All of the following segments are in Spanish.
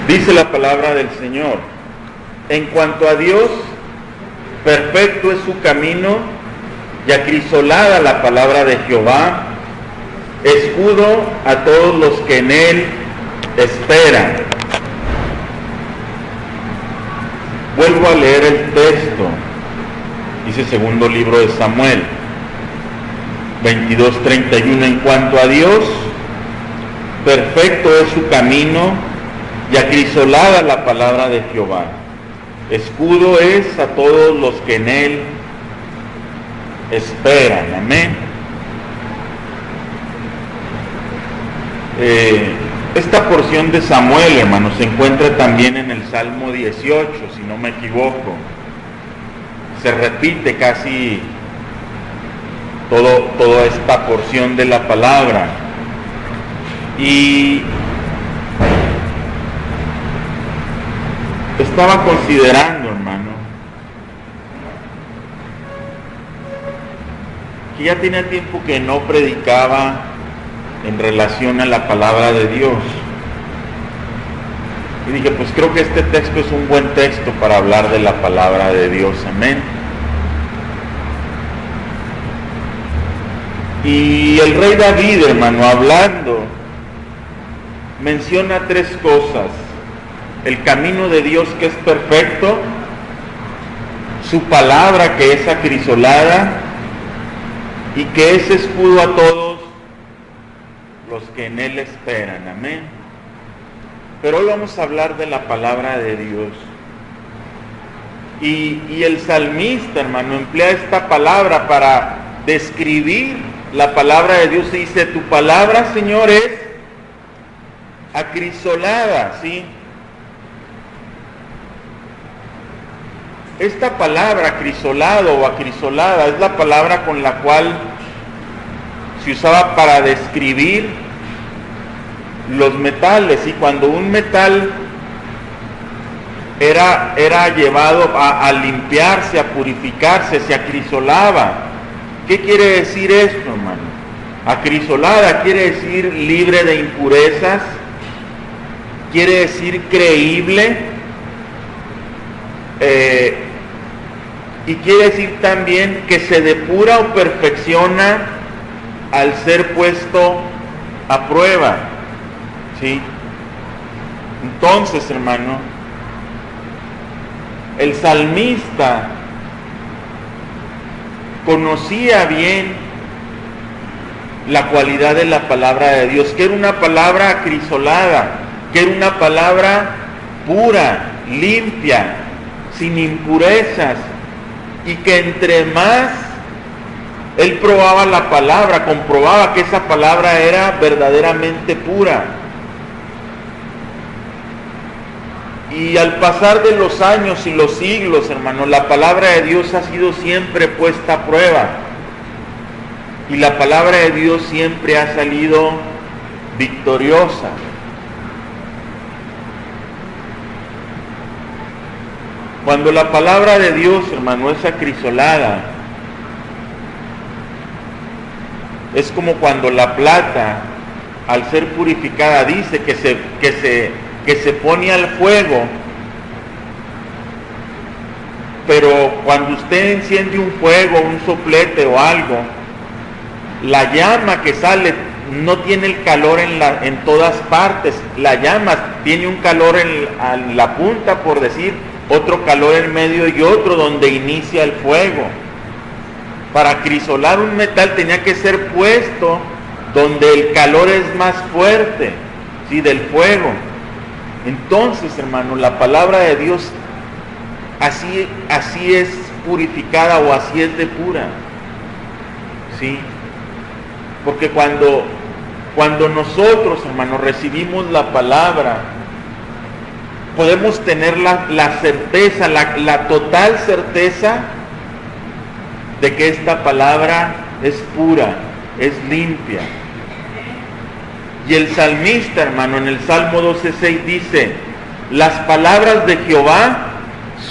Dice la palabra del Señor: en cuanto a Dios, perfecto es su camino y acrisolada la palabra de Jehová, escudo a todos los que en él esperan. Vuelvo a leer el texto. Dice segundo libro de Samuel 22:31: en cuanto a Dios, perfecto es su camino y acrisolada la palabra de Jehová, escudo es a todos los que en él esperan. Amén. Esta porción de Samuel, hermanos, se encuentra también en el Salmo 18, si no me equivoco. Se repite casi toda esta porción de la palabra. Y estaba considerando, hermano, que ya tenía tiempo que no predicaba en relación a la palabra de Dios. Y dije, pues creo que este texto es un buen texto para hablar de la palabra de Dios. Amén. Y el rey David, hermano, hablando, menciona tres cosas: el camino de Dios, que es perfecto; su palabra, que es acrisolada, y que es escudo a todos los que en él esperan. Amén. Pero hoy vamos a hablar de la palabra de Dios. Y el salmista, hermano, emplea esta palabra para describir la palabra de Dios. Y dice: tu palabra, Señor, es acrisolada, ¿sí? Esta palabra acrisolado o acrisolada es la palabra con la cual se usaba para describir los metales. Y cuando un metal era llevado a limpiarse, a purificarse, se acrisolaba. ¿Qué quiere decir esto, hermano? Acrisolada quiere decir libre de impurezas, quiere decir creíble, y quiere decir también que se depura o perfecciona al ser puesto a prueba, ¿sí? Entonces, hermano, el salmista conocía bien la cualidad de la palabra de Dios, que era una palabra acrisolada, que era una palabra pura, limpia, sin impurezas, y que entre más él probaba la palabra, comprobaba que esa palabra era verdaderamente pura. Y al pasar de los años y los siglos, hermano, la palabra de Dios ha sido siempre puesta a prueba. Y la palabra de Dios siempre ha salido victoriosa. Cuando la palabra de Dios, hermano, es acrisolada, es como cuando la plata, al ser purificada, dice que se pone al fuego, pero cuando usted enciende un fuego, un soplete o algo, la llama que sale no tiene el calor en todas partes. La llama tiene un calor en la punta, por decir, otro calor en medio y otro donde inicia el fuego. Para acrisolar un metal tenía que ser puesto donde el calor es más fuerte, ¿sí?, del fuego. Entonces, hermano, la palabra de Dios así es purificada, o así es de pura, ¿sí? Porque cuando nosotros, hermano, recibimos la palabra, podemos tener la certeza, la total certeza de que esta palabra es pura, es limpia. Y el salmista, hermano, en el Salmo 12:6 dice: las palabras de Jehová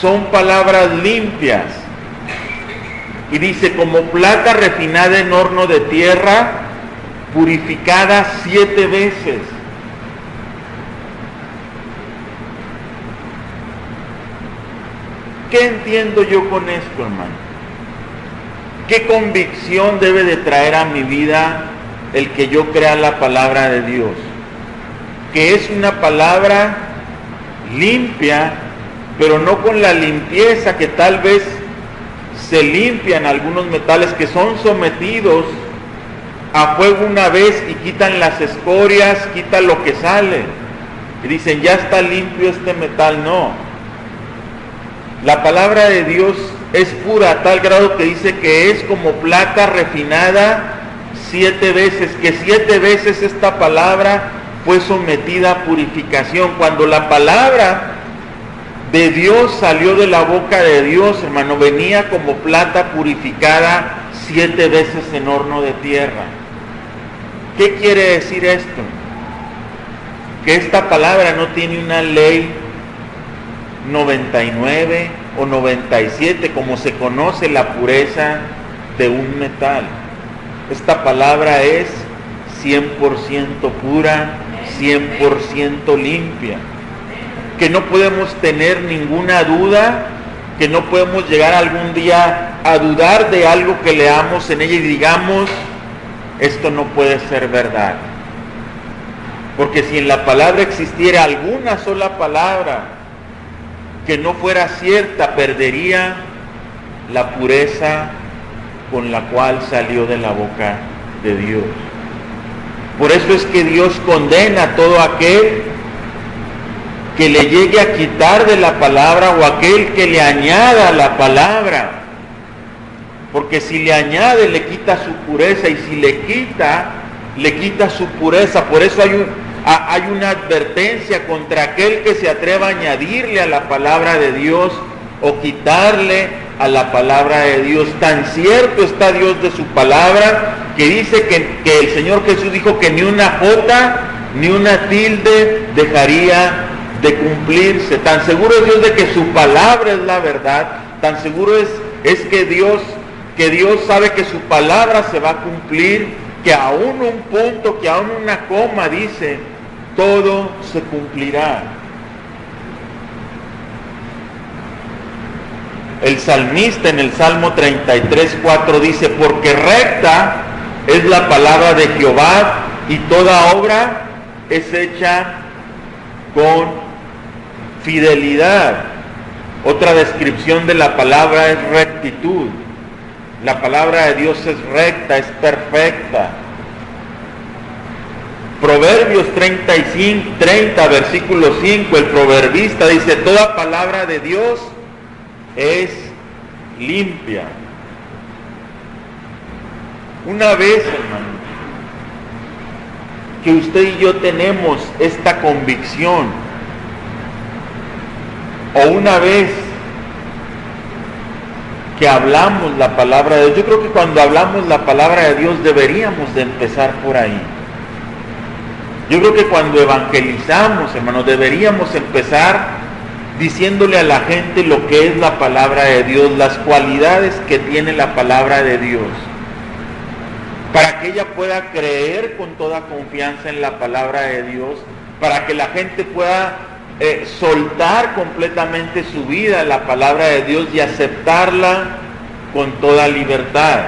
son palabras limpias. Y dice: como plata refinada en horno de tierra, purificada 7 veces. ¿Qué entiendo yo con esto, hermano? ¿Qué convicción debe de traer a mi vida el que yo crea la palabra de Dios? Que es una palabra limpia, pero no con la limpieza que tal vez se limpian algunos metales que son sometidos a fuego una vez y quitan las escorias, quitan lo que sale. Y dicen, ya está limpio este metal. No. La palabra de Dios es pura a tal grado que dice que es como plata refinada 7 veces, que 7 veces esta palabra fue sometida a purificación. Cuando la palabra de Dios salió de la boca de Dios, hermano, venía como plata purificada 7 veces en horno de tierra. ¿Qué quiere decir esto? Que esta palabra no tiene una ley 99 o 97 como se conoce la pureza de un metal. Esta palabra es 100% pura, 100% limpia, que no podemos tener ninguna duda, que no podemos llegar algún día a dudar de algo que leamos en ella y digamos, esto no puede ser verdad. Porque si en la palabra existiera alguna sola palabra que no fuera cierta, perdería la pureza con la cual salió de la boca de Dios. Por eso es que Dios condena a todo aquel que le llegue a quitar de la palabra o aquel que le añada la palabra. Porque si le añade, le quita su pureza, y si le quita su pureza. Por eso hay una advertencia contra aquel que se atreva a añadirle a la palabra de Dios o quitarle a la palabra de Dios. Tan cierto está Dios de su palabra, que dice que el Señor Jesús dijo que ni una jota ni una tilde dejaría de cumplirse. Tan seguro es Dios de que su palabra es la verdad, tan seguro es que Dios sabe que su palabra se va a cumplir, que aún un punto, que aún una coma, dice, todo se cumplirá. El salmista en el Salmo 33:4 dice, porque recta es la palabra de Jehová y toda obra es hecha con fidelidad. Otra descripción de la palabra es rectitud. La palabra de Dios es recta, es perfecta. Proverbios 30, versículo 5, el proverbista dice, toda palabra de Dios es limpia. Una vez, hermano, que usted y yo tenemos esta convicción, o una vez que hablamos la palabra de Dios, yo creo que cuando hablamos la palabra de Dios deberíamos de empezar por ahí. Yo creo que cuando evangelizamos, hermanos, deberíamos empezar diciéndole a la gente lo que es la palabra de Dios, las cualidades que tiene la palabra de Dios, para que ella pueda creer con toda confianza en la palabra de Dios, para que la gente pueda soltar completamente su vida a la palabra de Dios y aceptarla con toda libertad.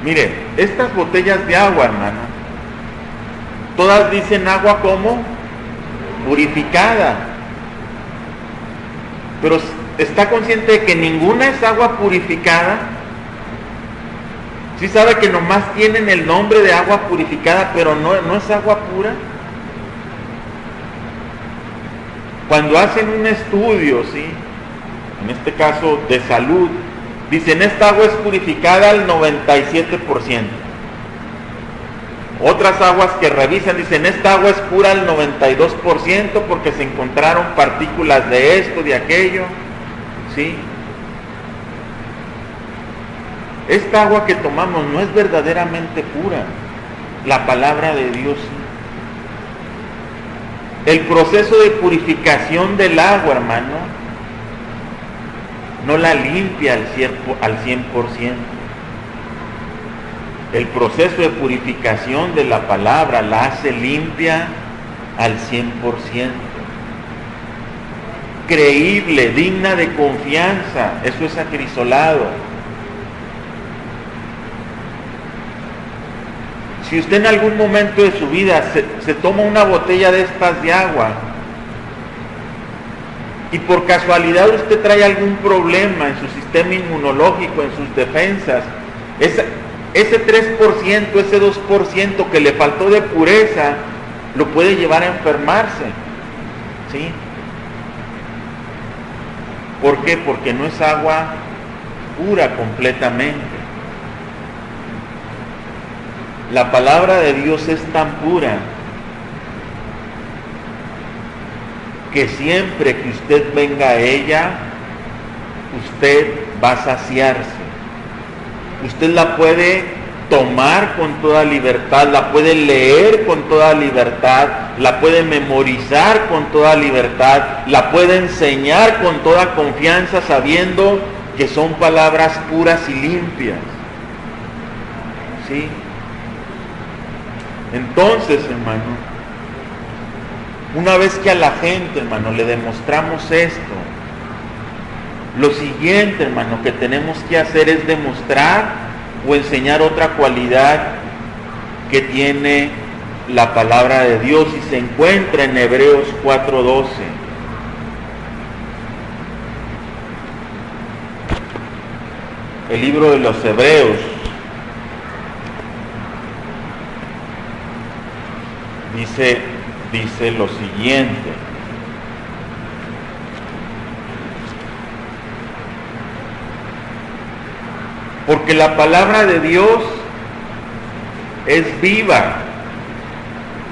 Mire, estas botellas de agua, hermano, todas dicen agua como purificada, pero ¿está consciente de que ninguna es agua purificada? ¿Sí sabe que nomás tienen el nombre de agua purificada, pero no es agua pura? Cuando hacen un estudio, ¿sí?, en este caso de salud, dicen esta agua es purificada al 97%. Otras aguas que revisan dicen esta agua es pura al 92% porque se encontraron partículas de esto, de aquello, ¿sí? Esta agua que tomamos no es verdaderamente pura. La palabra de Dios sí. El proceso de purificación del agua, hermano, no la limpia al 100%. El proceso de purificación de la palabra la hace limpia al 100%. creíble, digna de confianza. Eso es acrisolado. Si usted en algún momento de su vida se toma una botella de estas de agua y por casualidad usted trae algún problema en su sistema inmunológico, en sus defensas, ese 3%, ese 2% que le faltó de pureza, lo puede llevar a enfermarse. ¿Sí? ¿Por qué? Porque no es agua pura completamente. La palabra de Dios es tan pura que siempre que usted venga a ella, usted va a saciarse. Usted la puede tomar con toda libertad, la puede leer con toda libertad, la puede memorizar con toda libertad, la puede enseñar con toda confianza, sabiendo que son palabras puras y limpias. ¿Sí? Entonces, hermano, una vez que a la gente, hermano, le demostramos esto, lo siguiente, hermano, que tenemos que hacer es demostrar o enseñar otra cualidad que tiene la palabra de Dios y se encuentra en Hebreos 4:12. El libro de los Hebreos dice lo siguiente: porque la palabra de Dios es viva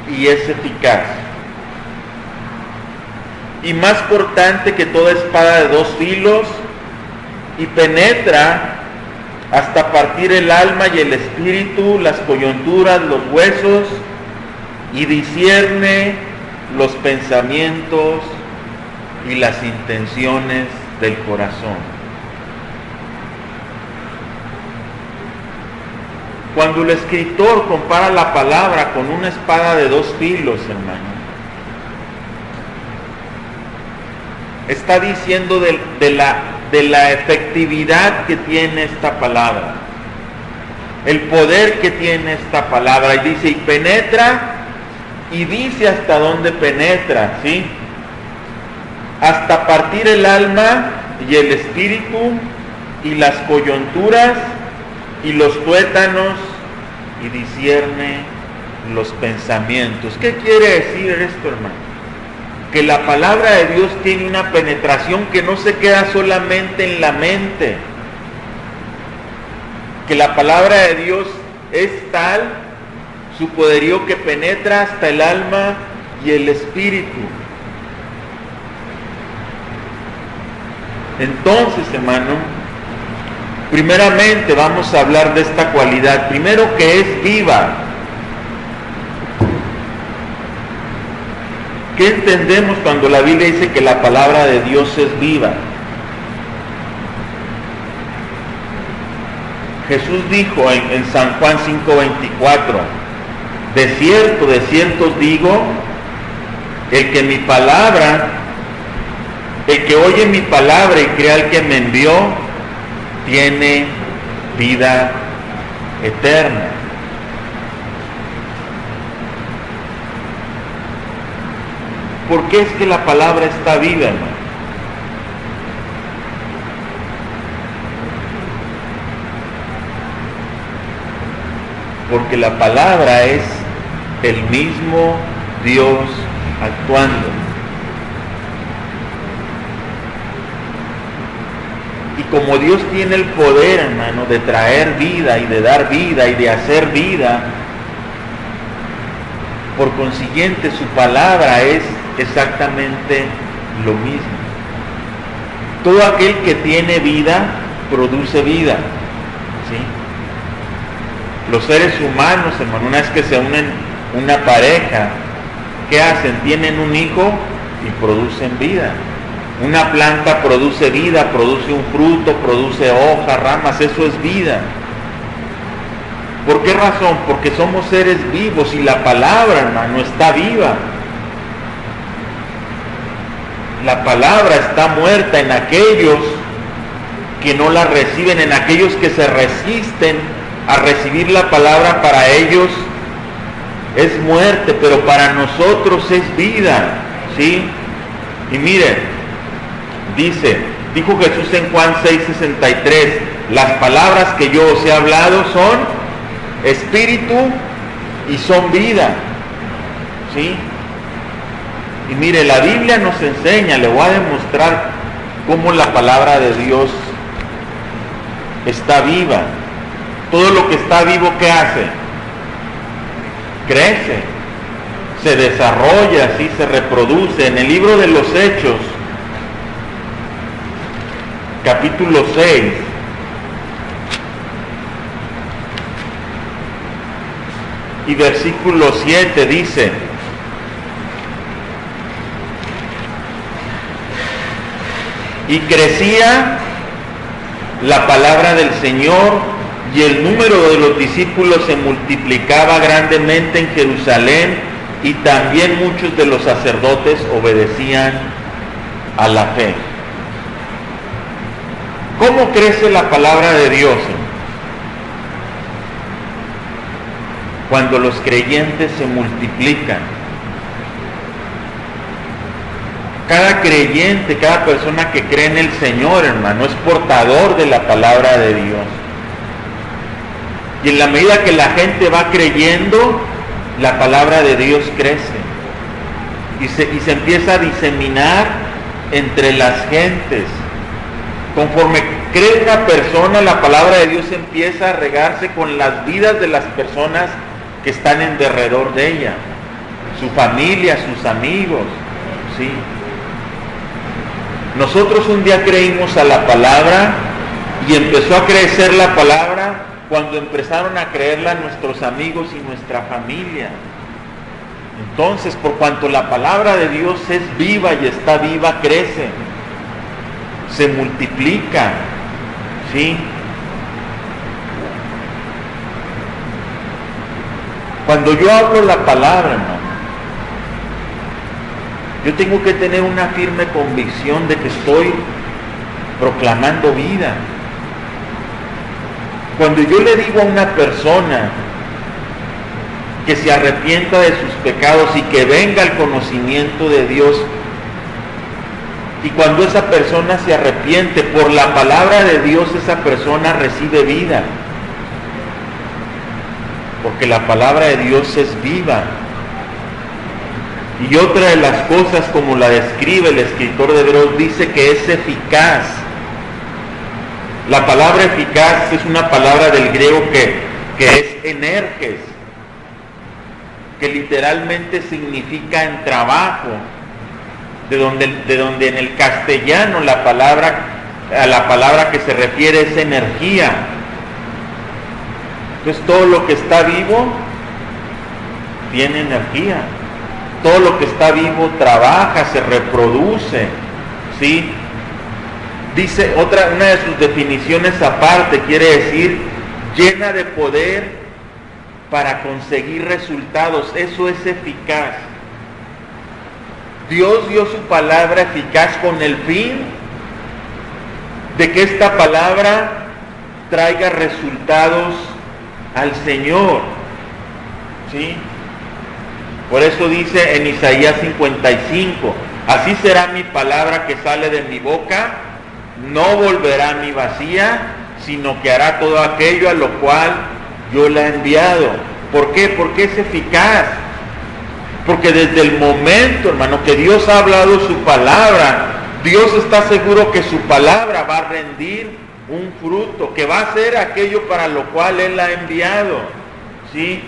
y es eficaz, y más cortante que toda espada de dos filos, y penetra hasta partir el alma y el espíritu, las coyunturas, los huesos, y discierne los pensamientos y las intenciones del corazón. Cuando el escritor compara la palabra con una espada de dos filos, hermano, está diciendo de la efectividad que tiene esta palabra, el poder que tiene esta palabra, y dice, y penetra, y dice hasta dónde penetra, ¿sí? Hasta partir el alma y el espíritu, y las coyunturas, y los tuétanos, y discierne los pensamientos. ¿Qué quiere decir esto, hermano? Que la palabra de Dios tiene una penetración que no se queda solamente en la mente, que la palabra de Dios es tal su poderío que penetra hasta el alma y el espíritu. Entonces, hermano, primeramente vamos a hablar de esta cualidad. Primero, que es viva. ¿Qué entendemos cuando la Biblia dice que la palabra de Dios es viva? Jesús dijo en San Juan 5:24, de cierto os digo, el que oye mi palabra y crea al que me envió, tiene vida eterna. ¿Por qué es que la palabra está viva, hermano? Porque la palabra es el mismo Dios actuando. Y como Dios tiene el poder, hermano, de traer vida y de dar vida y de hacer vida, por consiguiente su palabra es exactamente lo mismo. Todo aquel que tiene vida produce vida, ¿sí? Los seres humanos, hermano, una vez que se unen una pareja, ¿qué hacen? Tienen un hijo y producen vida. Una planta produce vida, produce un fruto, produce hojas, ramas, eso es vida. ¿Por qué razón? Porque somos seres vivos y la palabra, hermano, está viva. La palabra está muerta en aquellos que no la reciben, en aquellos que se resisten a recibir la palabra. Para ellos es muerte, pero para nosotros es vida, ¿sí? Y mire, dijo Jesús en Juan 6:63, las palabras que yo os he hablado son espíritu y son vida, ¿sí? Y mire, la Biblia nos enseña, le voy a demostrar cómo la palabra de Dios está viva. Todo lo que está vivo, ¿qué hace? Crece, se desarrolla, ¿sí? Se reproduce. En el libro de los Hechos, capítulo 6, y versículo 7 dice: y crecía la palabra del Señor, y el número de los discípulos se multiplicaba grandemente en Jerusalén, y también muchos de los sacerdotes obedecían a la fe. ¿Cómo crece la palabra de Dios? Cuando los creyentes se multiplican. Cada creyente, cada persona que cree en el Señor, hermano, es portador de la palabra de Dios. Y en la medida que la gente va creyendo, la palabra de Dios crece. Y se empieza a diseminar entre las gentes. Conforme cree una persona, la palabra de Dios empieza a regarse con las vidas de las personas que están en derredor de ella. Su familia, sus amigos, ¿sí? Nosotros un día creímos a la palabra y empezó a crecer la palabra cuando empezaron a creerla nuestros amigos y nuestra familia. Entonces, por cuanto la palabra de Dios es viva y está viva, crece, se multiplica, ¿sí? Cuando yo hablo la palabra, hermano, yo tengo que tener una firme convicción de que estoy proclamando vida. Cuando yo le digo a una persona que se arrepienta de sus pecados y que venga al conocimiento de Dios, y cuando esa persona se arrepiente por la palabra de Dios, esa persona recibe vida, porque la palabra de Dios es viva. Y otra de las cosas, como la describe el escritor de Hebreos, dice que es eficaz. La palabra eficaz es una palabra del griego que es energes, que literalmente significa en trabajo, de donde en el castellano a la palabra que se refiere es energía. Entonces todo lo que está vivo tiene energía. Todo lo que está vivo trabaja, se reproduce, ¿sí? Dice una de sus definiciones aparte, quiere decir llena de poder para conseguir resultados. Eso es eficaz. Dios dio su palabra eficaz con el fin de que esta palabra traiga resultados al Señor, ¿sí? Por eso dice en Isaías 55, así será mi palabra que sale de mi boca, no volverá a mí vacía, sino que hará todo aquello a lo cual yo la he enviado. ¿Por qué? Porque es eficaz. Porque desde el momento, hermano, que Dios ha hablado su palabra, Dios está seguro que su palabra va a rendir un fruto, que va a ser aquello para lo cual Él la ha enviado, ¿sí?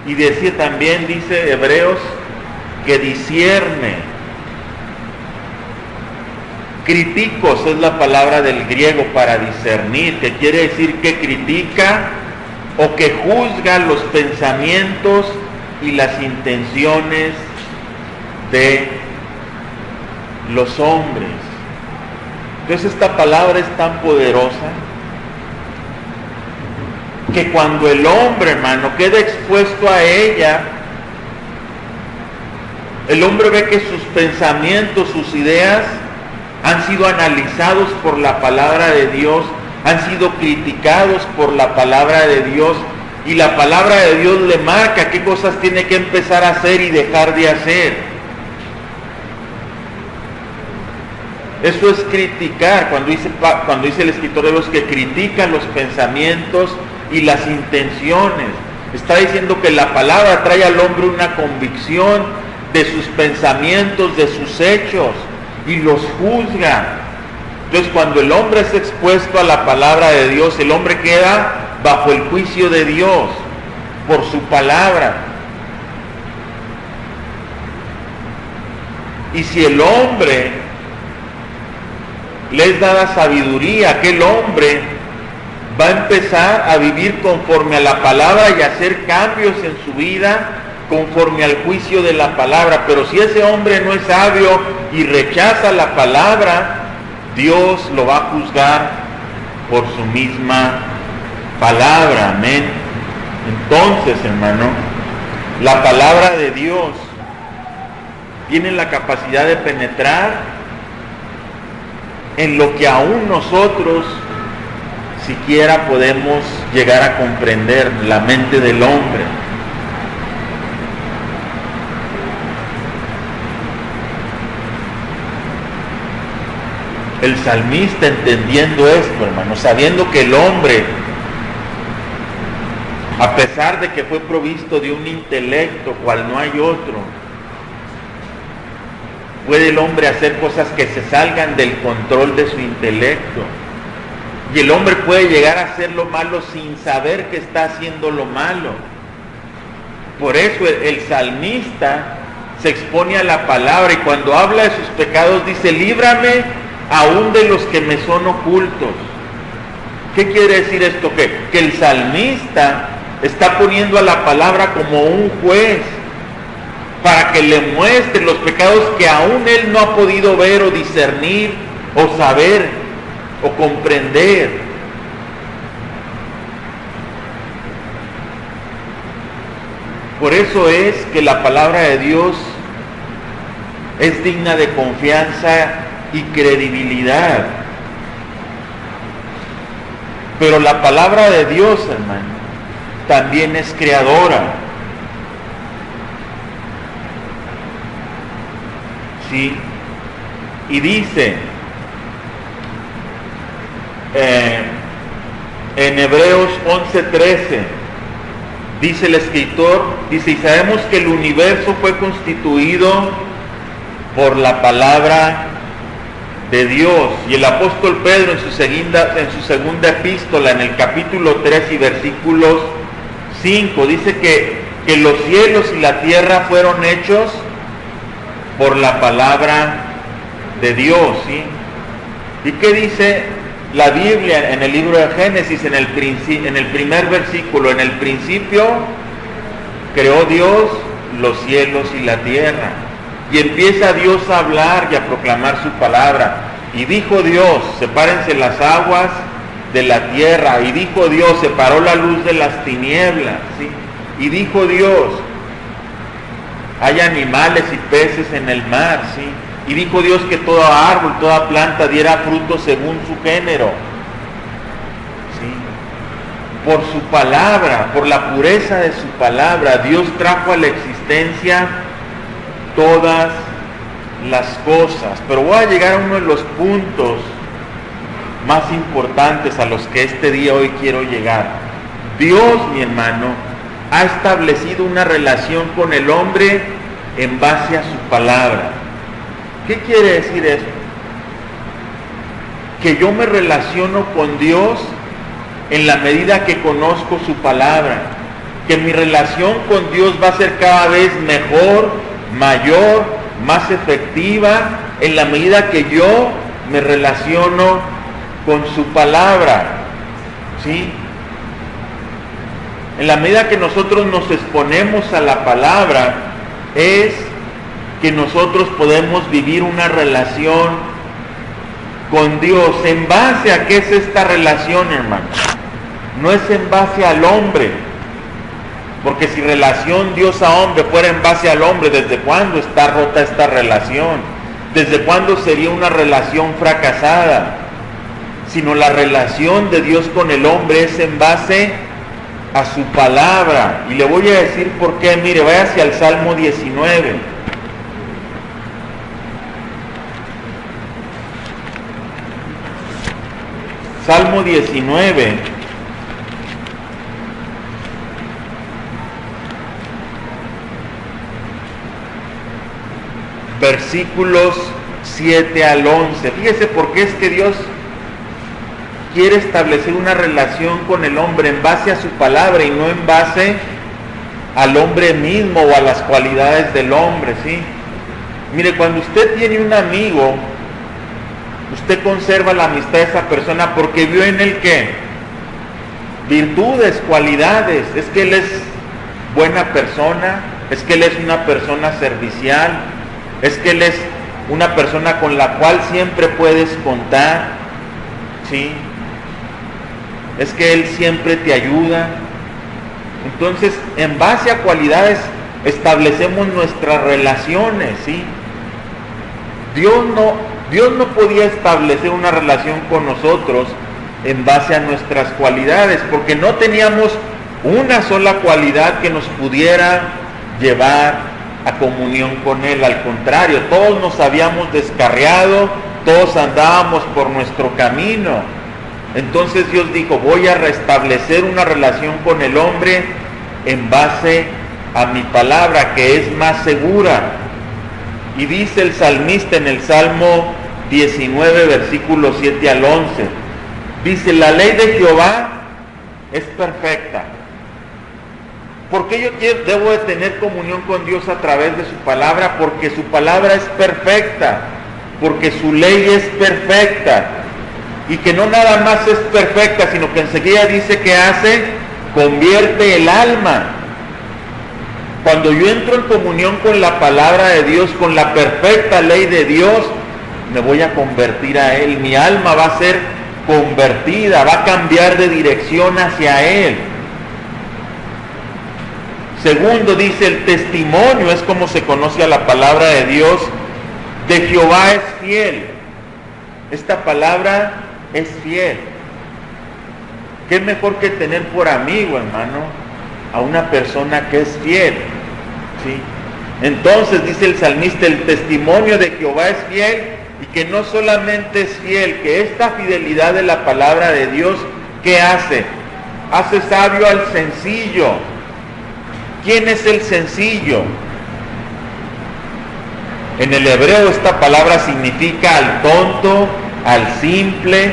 Y también dice Hebreos que discierne. Criticos es la palabra del griego para discernir, que quiere decir que critica o que juzga los pensamientos y las intenciones de los hombres. Entonces esta palabra es tan poderosa que cuando el hombre, hermano, queda expuesto a ella, El hombre ve que sus pensamientos, sus ideas han sido analizados por la palabra de Dios, han sido criticados por la palabra de Dios, y la palabra de Dios le marca qué cosas tiene que empezar a hacer y dejar de hacer. Eso es criticar, cuando dice el escritor de los que critican los pensamientos y las intenciones. Está diciendo que la palabra trae al hombre una convicción de sus pensamientos, de sus hechos, y los juzga. Entonces, cuando el hombre es expuesto a la palabra de Dios, el hombre queda bajo el juicio de Dios por su palabra. Y si el hombre le es dada sabiduría, aquel hombre va a empezar a vivir conforme a la palabra y a hacer cambios en su vida conforme al juicio de la palabra. Pero si ese hombre no es sabio y rechaza la palabra, Dios lo va a juzgar por su misma palabra. Amén. Entonces, hermano, la palabra de Dios tiene la capacidad de penetrar en lo que aún nosotros siquiera podemos llegar a comprender, la mente del hombre. El salmista, entendiendo esto, hermano, sabiendo que el hombre, a pesar de que fue provisto de un intelecto cual no hay otro, puede el hombre hacer cosas que se salgan del control de su intelecto. Y el hombre puede llegar a hacer lo malo sin saber que está haciendo lo malo. Por eso el salmista se expone a la palabra, y cuando habla de sus pecados dice: líbrame aún de los que me son ocultos. ¿Qué quiere decir esto? Que el salmista está poniendo a la palabra como un juez para que le muestre los pecados que aún él no ha podido ver o discernir o saber o comprender. Por eso es que la palabra de Dios es digna de confianza y credibilidad. Pero la palabra de Dios, hermano, también es creadora. ¿Sí? Y dice en Hebreos 11:13, dice el escritor, dice: y sabemos que el universo fue constituido por la palabra de Dios. Y el apóstol Pedro en su segunda epístola, en el capítulo 3 y versículos 5, dice que los cielos y la tierra fueron hechos por la palabra de Dios, ¿sí? ¿Y qué dice la Biblia en el libro de Génesis, en el primer versículo? En el principio creó Dios los cielos y la tierra. Y empieza Dios a hablar y a proclamar su palabra. Y dijo Dios: sepárense las aguas de la tierra. Y dijo Dios: separó la luz de las tinieblas, ¿sí? Y dijo Dios: hay animales y peces en el mar, ¿sí? Y dijo Dios que todo árbol, toda planta diera fruto según su género, ¿sí? Por su palabra, por la pureza de su palabra, Dios trajo a la existencia todas las cosas. Pero voy a llegar a uno de los puntos más importantes a los que este día hoy quiero llegar. Dios, mi hermano, ha establecido una relación con el hombre en base a su palabra. ¿Qué quiere decir esto? Que yo me relaciono con Dios en la medida que conozco su palabra, que mi relación con Dios va a ser cada vez mejor, mayor, más efectiva, en la medida que yo me relaciono con su palabra, ¿sí? En la medida que nosotros nos exponemos a la palabra, es que nosotros podemos vivir una relación con Dios. ¿En base a qué es esta relación, hermano? No es en base al hombre, Porque si relación Dios a hombre fuera en base al hombre, ¿desde cuándo está rota esta relación? ¿Desde cuándo sería una relación fracasada? Sino la relación de Dios con el hombre es en base a su palabra. Y le voy a decir por qué. Mire, vaya hacia el Salmo 19. Salmo 19. Versículos 7 al 11. Fíjese por qué es que Dios quiere establecer una relación con el hombre en base a su palabra y no en base al hombre mismo o a las cualidades del hombre, ¿sí? Mire, cuando usted tiene un amigo, usted conserva la amistad de esa persona porque vio en él ¿qué? Virtudes, cualidades. Es que él es buena persona, es que él es una persona servicial, es que él es una persona con la cual siempre puedes contar, ¿sí? Es que él siempre te ayuda. Entonces, en base a cualidades establecemos nuestras relaciones, ¿sí? Dios no podía establecer una relación con nosotros en base a nuestras cualidades, porque no teníamos una sola cualidad que nos pudiera llevar a comunión con Él. Al contrario, todos nos habíamos descarriado, todos andábamos por nuestro camino. Entonces Dios dijo, voy a restablecer una relación con el hombre en base a mi palabra, que es más segura. Y dice el salmista en el Salmo 19, versículos 7 al 11, dice, la ley de Jehová es perfecta. ¿Por qué yo debo de tener comunión con Dios a través de su palabra? Porque su palabra es perfecta, porque su ley es perfecta, y que no nada más es perfecta, sino que enseguida dice que hace, convierte el alma. Cuando yo entro en comunión con la palabra de Dios, con la perfecta ley de Dios, me voy a convertir a Él, mi alma va a ser convertida, va a cambiar de dirección hacia Él. Segundo, dice, el testimonio es como se conoce a la palabra de Dios, de Jehová es fiel. Esta palabra es fiel. ¿Qué mejor que tener por amigo, hermano, a una persona que es fiel? ¿Sí? Entonces, dice el salmista, el testimonio de Jehová es fiel, y que no solamente es fiel, que esta fidelidad de la palabra de Dios, ¿qué hace? Hace sabio al sencillo. ¿Quién es el sencillo? En el hebreo esta palabra significa al tonto, al simple,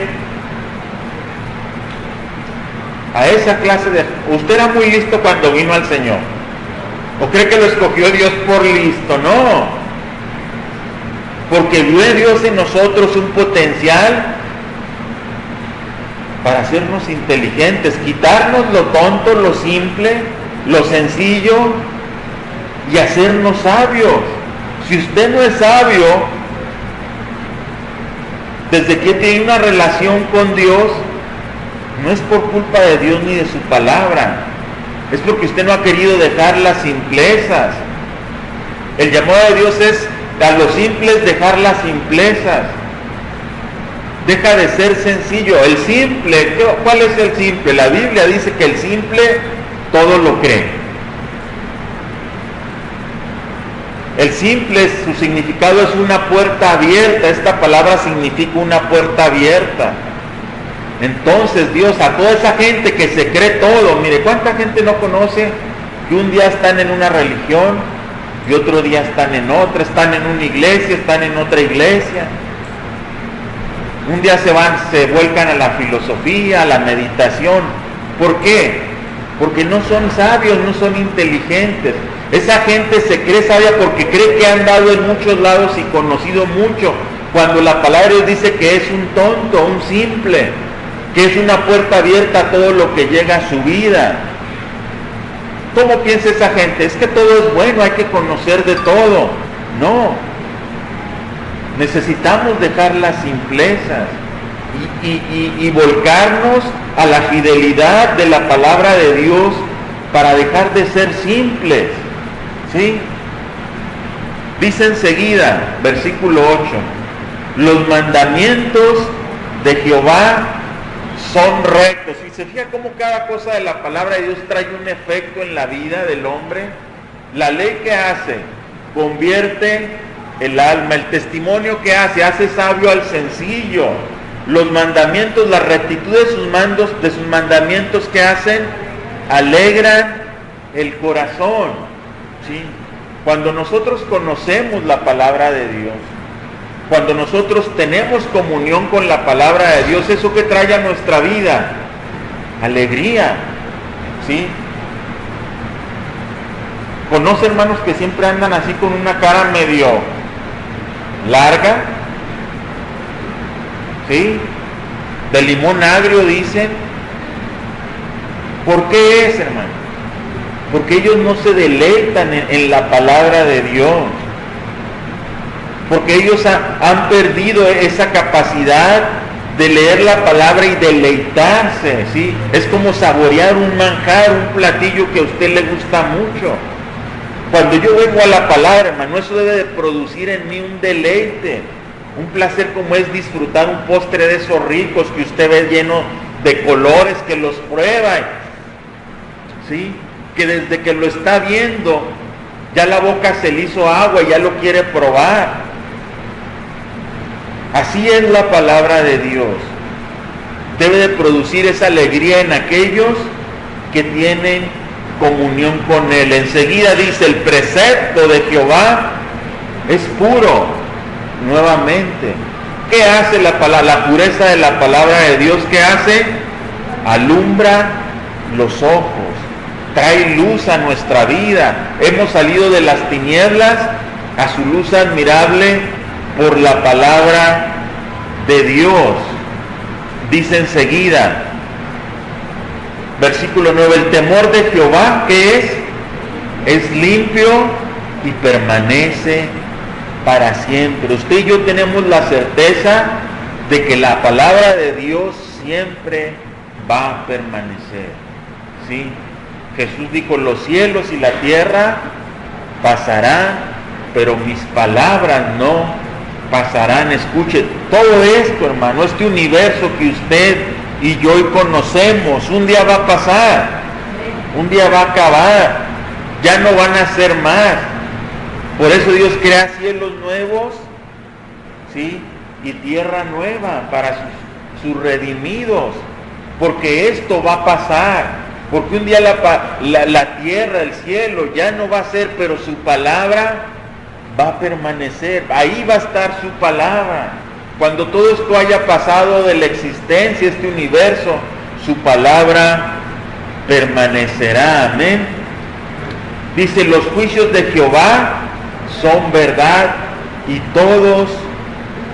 a esa clase de... ¿Usted era muy listo cuando vino al Señor? ¿O cree que lo escogió Dios por listo? No, porque vio Dios en nosotros un potencial para hacernos inteligentes, quitarnos lo tonto, lo simple, lo sencillo, y hacernos sabios. Si usted no es sabio, desde que tiene una relación con Dios, no es por culpa de Dios ni de su palabra, es porque usted no ha querido dejar las simplezas. El llamado de Dios es a los simples dejar las simplezas. Deja de ser sencillo. El simple, ¿cuál es el simple? La Biblia dice que el simple todo lo cree. El simple, su significado es una puerta abierta. Esta palabra significa una puerta abierta. Entonces Dios, a toda esa gente que se cree todo, mire, ¿cuánta gente no conoce que un día están en una religión y otro día están en otra, están en una iglesia, están en otra iglesia? Un día se vuelcan a la filosofía, a la meditación. ¿Por qué? Porque no son sabios, no son inteligentes. Esa gente se cree sabia porque cree que ha andado en muchos lados y conocido mucho, cuando la palabra de Dios dice que es un tonto, un simple, que es una puerta abierta a todo lo que llega a su vida. ¿Cómo piensa esa gente? Es que todo es bueno, hay que conocer de todo. No, necesitamos dejar las simplezas y volcarnos a la fidelidad de la palabra de Dios para dejar de ser simples, ¿sí? Dice enseguida, versículo 8, los mandamientos de Jehová son rectos. Y se fija cómo cada cosa de la palabra de Dios trae un efecto en la vida del hombre. La ley que hace, convierte el alma. El testimonio que hace sabio al sencillo. Los mandamientos, la rectitud de sus mandamientos que hacen, alegran el corazón, ¿sí? Cuando nosotros conocemos la palabra de Dios, cuando nosotros tenemos comunión con la palabra de Dios, ¿eso que trae a nuestra vida? Alegría, ¿sí? ¿Conoce, hermanos, que siempre andan así con una cara medio larga? ¿Sí? De limón agrio, dicen. ¿Por qué es, hermano? Porque ellos no se deleitan en la palabra de Dios. Porque ellos han perdido esa capacidad de leer la palabra y deleitarse, ¿sí? Es como saborear un manjar, un platillo que a usted le gusta mucho. Cuando yo vengo a la palabra, hermano, eso debe de producir en mí un deleite, un placer como es disfrutar un postre de esos ricos que usted ve lleno de colores, que los prueba, ¿sí? Que desde que lo está viendo, ya la boca se le hizo agua y ya lo quiere probar. Así es la palabra de Dios. Debe de producir esa alegría en aquellos que tienen comunión con Él. Enseguida dice, el precepto de Jehová es puro. Nuevamente, ¿qué hace la pureza de la palabra de Dios? ¿Qué hace? Alumbra los ojos, trae luz a nuestra vida. Hemos salido de las tinieblas a su luz admirable por la palabra de Dios. Dice enseguida, versículo 9, el temor de Jehová, ¿qué es? Es limpio y permanece para siempre. Usted y yo tenemos la certeza de que la palabra de Dios siempre va a permanecer, ¿sí? Jesús dijo, los cielos y la tierra pasarán, pero mis palabras no pasarán. Escuche, todo esto, hermano, este universo que usted y yo hoy conocemos, un día va a pasar, un día va a acabar, ya no van a ser más. Por eso Dios crea cielos nuevos, ¿sí? Y tierra nueva para sus redimidos, porque esto va a pasar, porque un día la tierra, el cielo ya no va a ser, pero su palabra va a permanecer, ahí va a estar su palabra. Cuando todo esto haya pasado de la existencia, este universo, su palabra permanecerá, amén. Dice, los juicios de Jehová son verdad y todos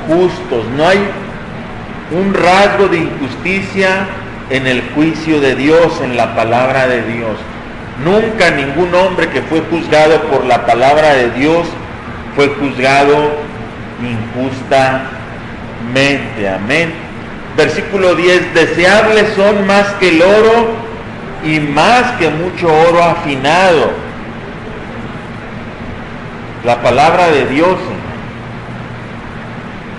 justos. No hay un rasgo de injusticia en el juicio de Dios, en la palabra de Dios. Nunca ningún hombre que fue juzgado por la palabra de Dios fue juzgado injustamente, amén. Versículo 10, deseables son más que el oro y más que mucho oro afinado. La palabra de Dios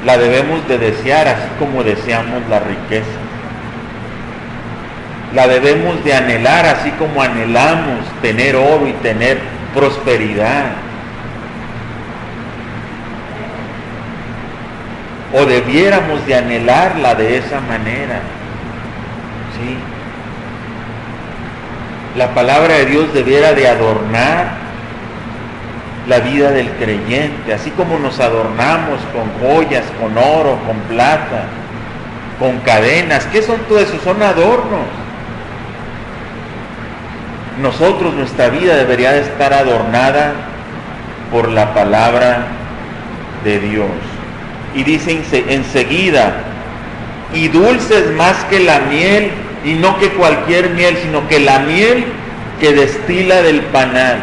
la debemos de desear así como deseamos la riqueza. La debemos de anhelar así como anhelamos tener oro y tener prosperidad. O debiéramos de anhelarla de esa manera, ¿sí? La palabra de Dios debiera de adornar la vida del creyente, así como nos adornamos con joyas, con oro, con plata, con cadenas. ¿Qué son todo eso? Son adornos. Nosotros, nuestra vida debería de estar adornada por la palabra de Dios. Y dice enseguida, y dulces más que la miel, y no que cualquier miel, sino que la miel que destila del panal.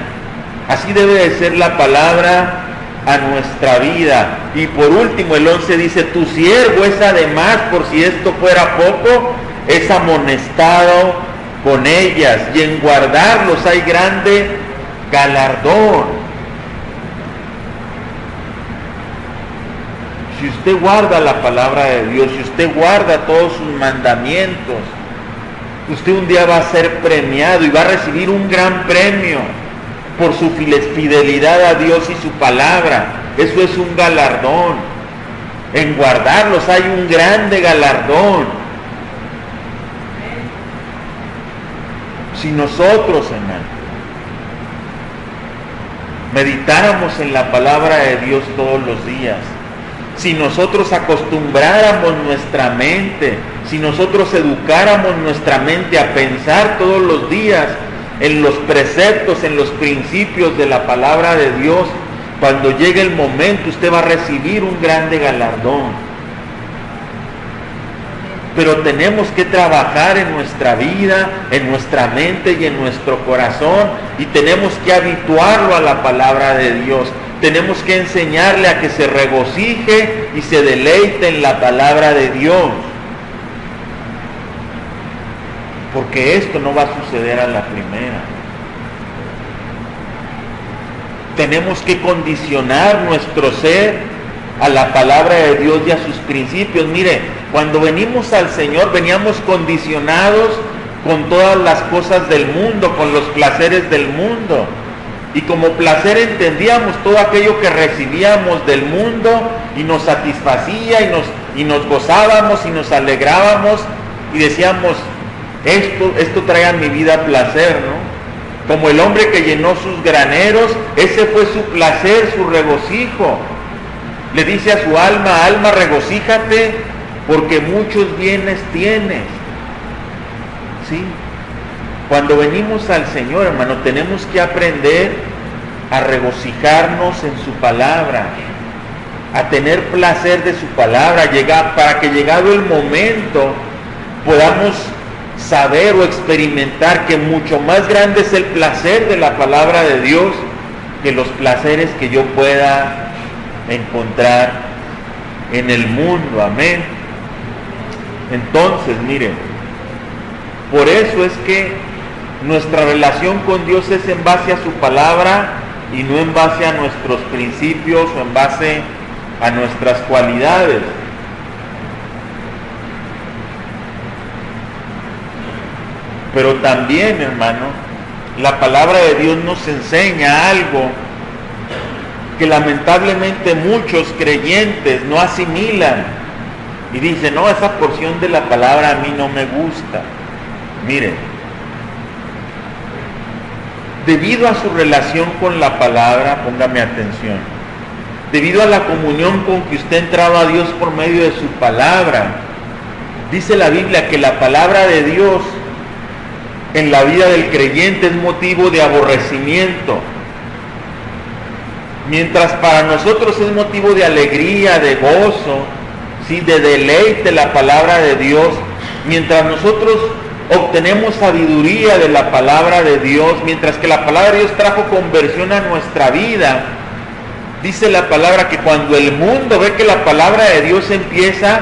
Así debe de ser la palabra a nuestra vida. Y por último, el 11 dice, tu siervo es además, por si esto fuera poco, es amonestado con ellas, y en guardarlos hay grande galardón. Si usted guarda la palabra de Dios, si usted guarda todos sus mandamientos, usted un día va a ser premiado y va a recibir un gran premio por su fidelidad a Dios y su palabra. Eso es un galardón. En guardarlos hay un grande galardón. Si nosotros, hermano, meditáramos en la palabra de Dios todos los días, si nosotros acostumbráramos nuestra mente, si nosotros educáramos nuestra mente a pensar todos los días en los preceptos, en los principios de la palabra de Dios, cuando llegue el momento usted va a recibir un grande galardón. Pero tenemos que trabajar en nuestra vida, en nuestra mente y en nuestro corazón, y tenemos que habituarlo a la palabra de Dios. Tenemos que enseñarle a que se regocije y se deleite en la palabra de Dios. Porque esto no va a suceder a la primera. Tenemos que condicionar nuestro ser a la palabra de Dios y a sus principios. Mire, cuando venimos al Señor, veníamos condicionados con todas las cosas del mundo, con los placeres del mundo. Y como placer entendíamos todo aquello que recibíamos del mundo y nos satisfacía y nos gozábamos y nos alegrábamos y decíamos, esto trae a mi vida placer, ¿no? Como el hombre que llenó sus graneros, ese fue su placer, su regocijo. Le dice a su alma, alma, regocíjate porque muchos bienes tienes. ¿Sí? Cuando venimos al Señor, hermano, tenemos que aprender a regocijarnos en su palabra, a tener placer de su palabra, para que llegado el momento podamos saber o experimentar que mucho más grande es el placer de la palabra de Dios que los placeres que yo pueda encontrar en el mundo. Amén. Entonces, miren, por eso es que nuestra relación con Dios es en base a su palabra y no en base a nuestros principios o en base a nuestras cualidades. Pero también, hermano, la palabra de Dios nos enseña algo que lamentablemente muchos creyentes no asimilan y dicen, no, esa porción de la palabra a mí no me gusta. Miren, debido a su relación con la palabra, póngame atención, debido a la comunión con que usted entraba a Dios por medio de su palabra, dice la Biblia que la palabra de Dios en la vida del creyente es motivo de aborrecimiento, mientras para nosotros es motivo de alegría, de gozo, ¿sí?, de deleite la palabra de Dios. Mientras nosotros obtenemos sabiduría de la palabra de Dios, mientras que la palabra de Dios trajo conversión a nuestra vida, dice la palabra que cuando el mundo ve que la palabra de Dios empieza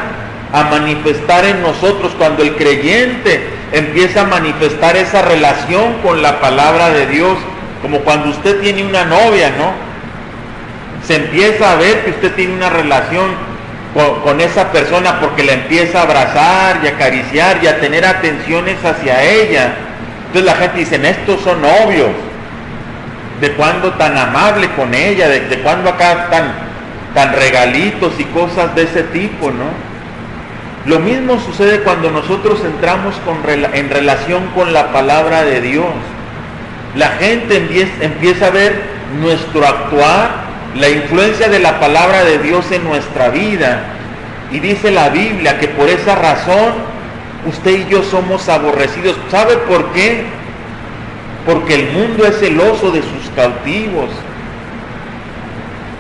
a manifestar en nosotros, cuando el creyente empieza a manifestar esa relación con la palabra de Dios, como cuando usted tiene una novia, ¿no? Se empieza a ver que usted tiene una relación con esa persona porque la empieza a abrazar y a acariciar y a tener atenciones hacia ella. Entonces la gente dice, estos son novios. ¿De cuándo tan amable con ella? ¿De cuándo acá tan regalitos y cosas de ese tipo, no? Lo mismo sucede cuando nosotros entramos en relación con la palabra de Dios. La gente empieza a ver nuestro actuar, la influencia de la palabra de Dios en nuestra vida. Y dice la Biblia que por esa razón usted y yo somos aborrecidos. ¿Sabe por qué? Porque el mundo es celoso de sus cautivos.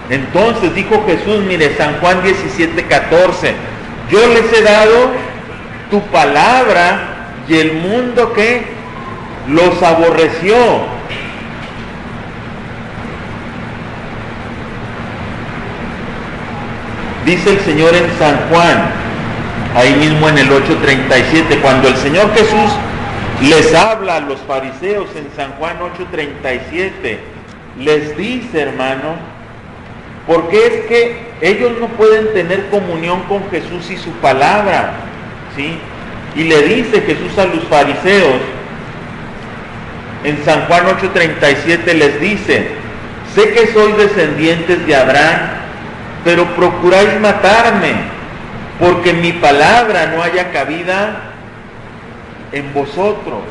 Entonces dijo Jesús, mire, San Juan 17:14, yo les he dado tu palabra y el mundo que los aborreció. Dice el Señor en San Juan, ahí mismo en el 8:37, cuando el Señor Jesús les habla a los fariseos en San Juan 8:37. Les dice, hermano, porque es que ellos no pueden tener comunión con Jesús y su palabra, ¿sí? Y le dice Jesús a los fariseos, en San Juan 8:37 les dice: sé que sois descendientes de Abraham, pero procuráis matarme, porque mi palabra no haya cabida en vosotros.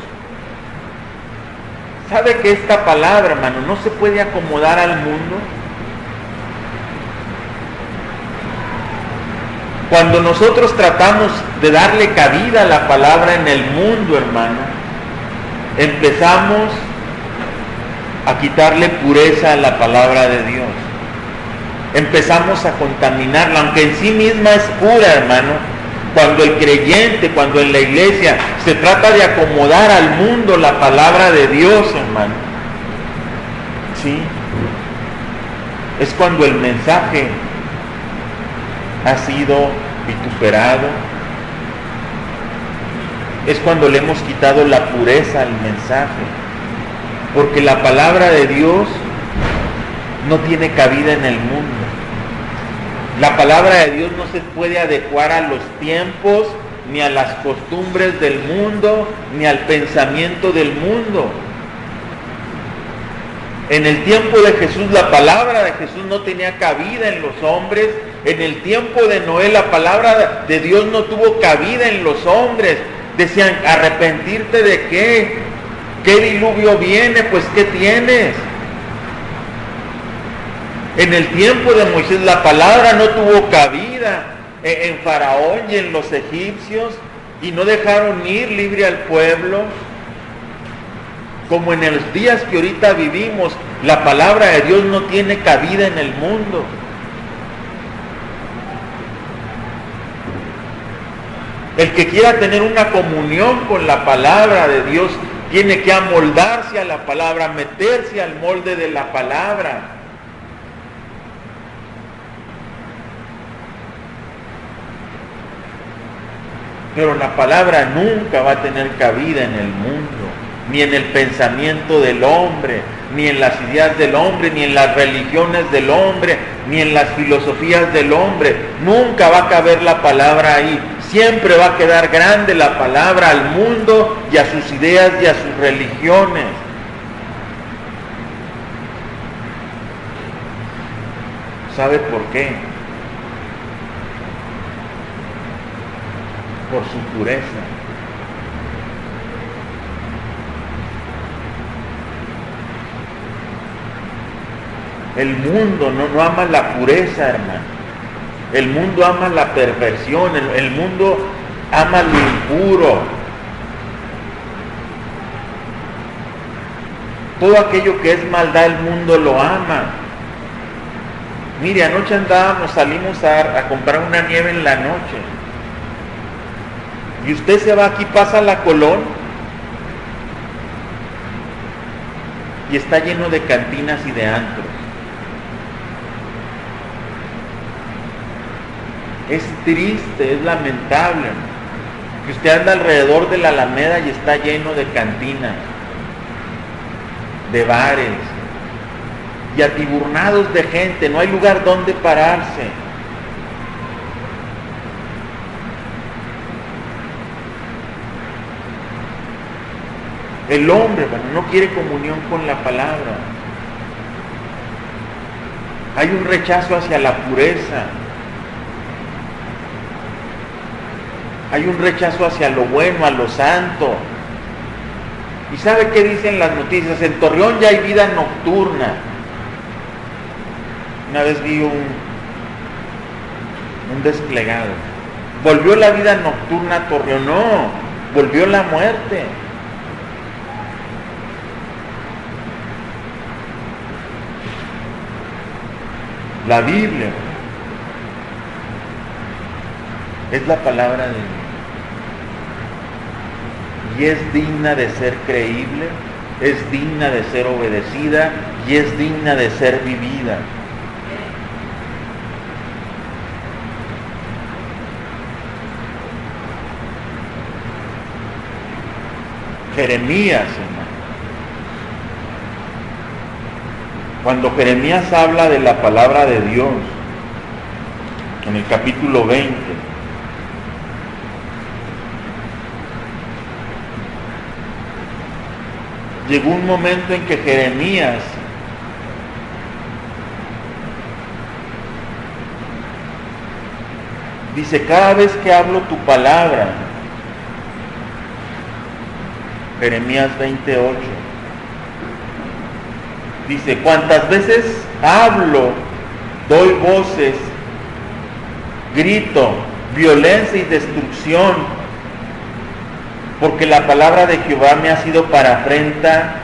¿Sabe que esta palabra, hermano, no se puede acomodar al mundo? Cuando nosotros tratamos de darle cabida a la palabra en el mundo, hermano, empezamos a quitarle pureza a la palabra de Dios. Empezamos a contaminarla, aunque en sí misma es pura, hermano. Cuando el creyente, cuando en la iglesia se trata de acomodar al mundo la palabra de Dios, hermano, ¿sí? Es cuando el mensaje ha sido vituperado, es cuando le hemos quitado la pureza al mensaje, porque la palabra de Dios no tiene cabida en el mundo. La palabra de Dios no se puede adecuar a los tiempos, ni a las costumbres del mundo, ni al pensamiento del mundo. En el tiempo de Jesús, la palabra de Jesús no tenía cabida en los hombres. En el tiempo de Noé, la palabra de Dios no tuvo cabida en los hombres. Decían: ¿arrepentirte de qué? ¿Qué diluvio viene? Pues ¿qué tienes? En el tiempo de Moisés la palabra no tuvo cabida en Faraón y en los egipcios, y no dejaron ir libre al pueblo. Como en los días que ahorita vivimos, la palabra de Dios no tiene cabida en el mundo. El que quiera tener una comunión con la palabra de Dios tiene que amoldarse a la palabra, meterse al molde de la palabra. Pero la palabra nunca va a tener cabida en el mundo, ni en el pensamiento del hombre, ni en las ideas del hombre, ni en las religiones del hombre, ni en las filosofías del hombre. Nunca va a caber la palabra ahí. Siempre va a quedar grande la palabra al mundo y a sus ideas y a sus religiones. ¿Sabe por qué? Por su pureza. El mundo no ama la pureza, hermano. El mundo ama la perversión, el mundo ama lo impuro. Todo aquello que es maldad, el mundo lo ama. Mire, anoche salimos a comprar una nieve en la noche. Y usted se va aquí, pasa a la Colón, y está lleno de cantinas y de antros. Es triste, es lamentable, que usted anda alrededor de la Alameda y está lleno de cantinas, de bares, y atiburnados de gente, no hay lugar donde pararse. El hombre, bueno, no quiere comunión con la palabra. Hay un rechazo hacia la pureza. Hay un rechazo hacia lo bueno, a lo santo. ¿Y sabe qué dicen las noticias? En Torreón ya hay vida nocturna. Una vez vi un desplegado. Volvió la vida nocturna a Torreón. No, volvió la muerte. La Biblia es la palabra de Dios. Y es digna de ser creíble, es digna de ser obedecida y es digna de ser vivida. Jeremías, hermano. Cuando Jeremías habla de la palabra de Dios, en el capítulo 20, llegó un momento en que Jeremías dice, cada vez que hablo tu palabra, Jeremías 28, dice, cuantas veces hablo, doy voces, grito, violencia y destrucción, porque la palabra de Jehová me ha sido para afrenta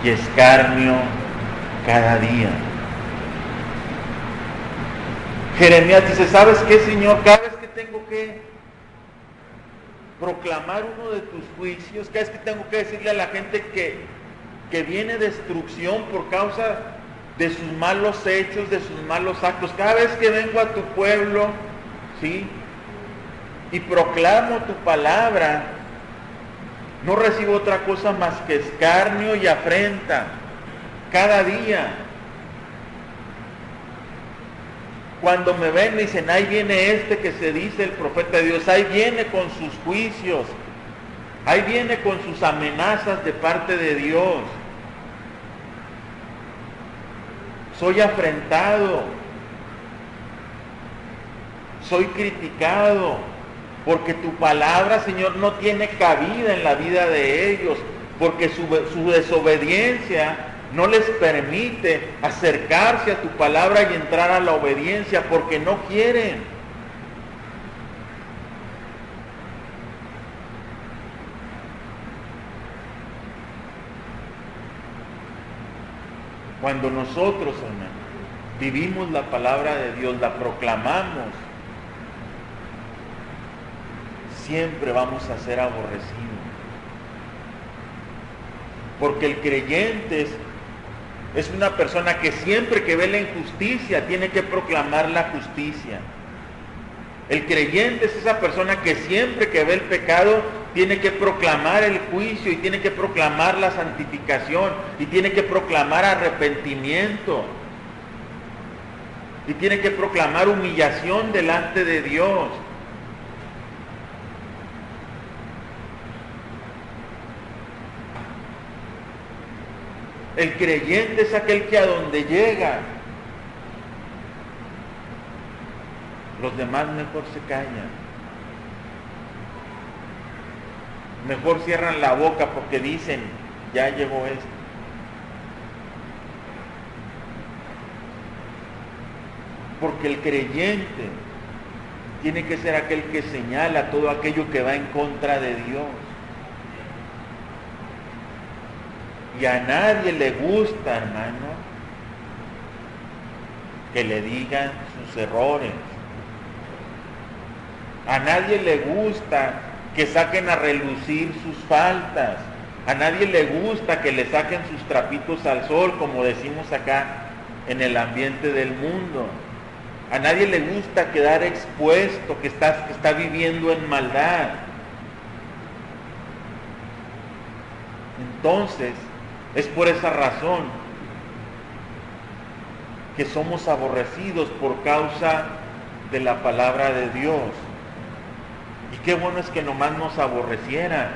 y escarnio cada día. Jeremías dice, ¿sabes qué, Señor? Cada vez que tengo que proclamar uno de tus juicios, cada vez que tengo que decirle a la gente que viene destrucción por causa de sus malos hechos, de sus malos actos, cada vez que vengo a tu pueblo, ¿sí?, y proclamo tu palabra, no recibo otra cosa más que escarnio y afrenta cada día. Cuando me ven me dicen, ahí viene este que se dice el profeta de Dios, ahí viene con sus juicios, ahí viene con sus amenazas de parte de Dios. Soy afrentado, soy criticado, porque tu palabra, Señor, no tiene cabida en la vida de ellos, porque su desobediencia no les permite acercarse a tu palabra y entrar a la obediencia, porque no quieren. Cuando nosotros, hermano, vivimos la palabra de Dios, la proclamamos, siempre vamos a ser aborrecidos. Porque el creyente es una persona que siempre que ve la injusticia tiene que proclamar la justicia. El creyente es esa persona que siempre que ve el pecado tiene que proclamar el juicio y tiene que proclamar la santificación y tiene que proclamar arrepentimiento y tiene que proclamar humillación delante de Dios. El creyente es aquel que a donde llega, los demás mejor se callan. Mejor cierran la boca porque dicen, ya llegó esto. Porque el creyente tiene que ser aquel que señala todo aquello que va en contra de Dios. Y a nadie le gusta, hermano, que le digan sus errores. A nadie le gusta que saquen a relucir sus faltas. A nadie le gusta que le saquen sus trapitos al sol, como decimos acá en el ambiente del mundo. A nadie le gusta quedar expuesto, que está viviendo en maldad. Entonces, es por esa razón que somos aborrecidos por causa de la palabra de Dios. Y qué bueno es que nomás nos aborrecieran.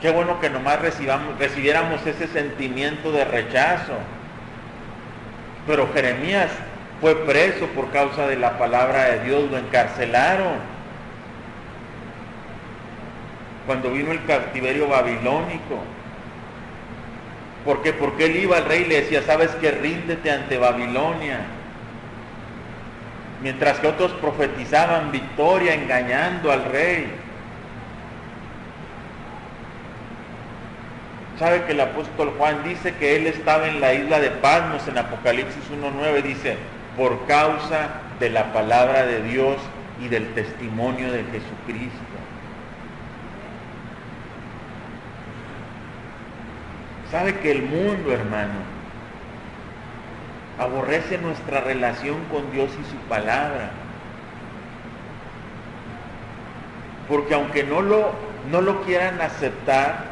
Qué bueno que nomás recibiéramos ese sentimiento de rechazo. Pero Jeremías fue preso por causa de la palabra de Dios, lo encarcelaron. Cuando vino el cautiverio babilónico. ¿Por qué? Porque él iba al rey y le decía, ¿sabes qué? Ríndete ante Babilonia. Mientras que otros profetizaban victoria engañando al rey. ¿Sabe que el apóstol Juan dice que él estaba en la isla de Patmos en Apocalipsis 1:9? Dice, por causa de la palabra de Dios y del testimonio de Jesucristo. ¿Sabe que el mundo, hermano, aborrece nuestra relación con Dios y su palabra? Porque aunque no lo no lo quieran aceptar,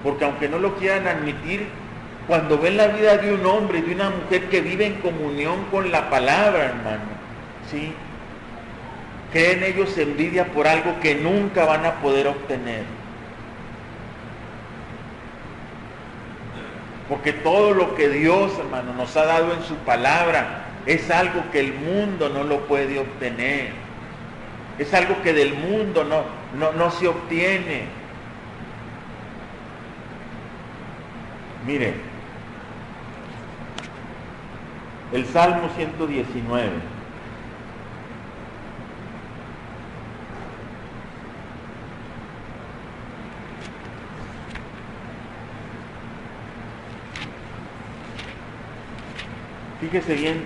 porque aunque no lo quieran admitir, cuando ven la vida de un hombre y de una mujer que vive en comunión con la palabra, hermano, ¿sí?, creen ellos envidia por algo que nunca van a poder obtener. Porque todo lo que Dios, hermano, nos ha dado en su palabra es algo que el mundo no lo puede obtener. Es algo que del mundo no se obtiene. Mire, el Salmo 119. Fíjese bien,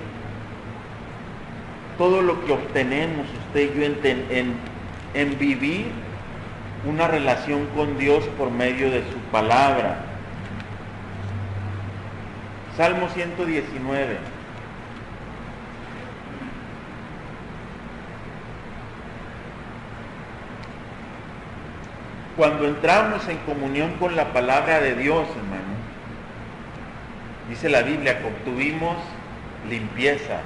todo lo que obtenemos usted y yo en vivir una relación con Dios por medio de su palabra. Salmo 119. Cuando entramos en comunión con la palabra de Dios, hermano, dice la Biblia que obtuvimos limpieza.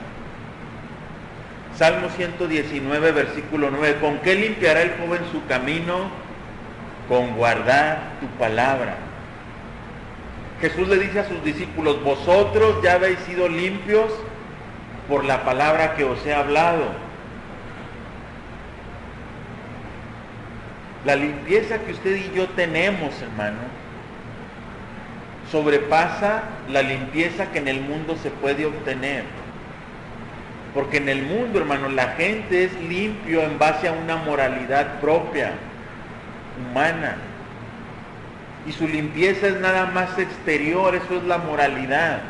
Salmo 119, versículo 9. ¿Con qué limpiará el joven su camino? Con guardar tu palabra. Jesús le dice a sus discípulos: vosotros ya habéis sido limpios por la palabra que os he hablado. La limpieza que usted y yo tenemos, hermano, sobrepasa la limpieza que en el mundo se puede obtener. Porque en el mundo, hermano, la gente es limpio en base a una moralidad propia, humana. Y su limpieza es nada más exterior, eso es la moralidad.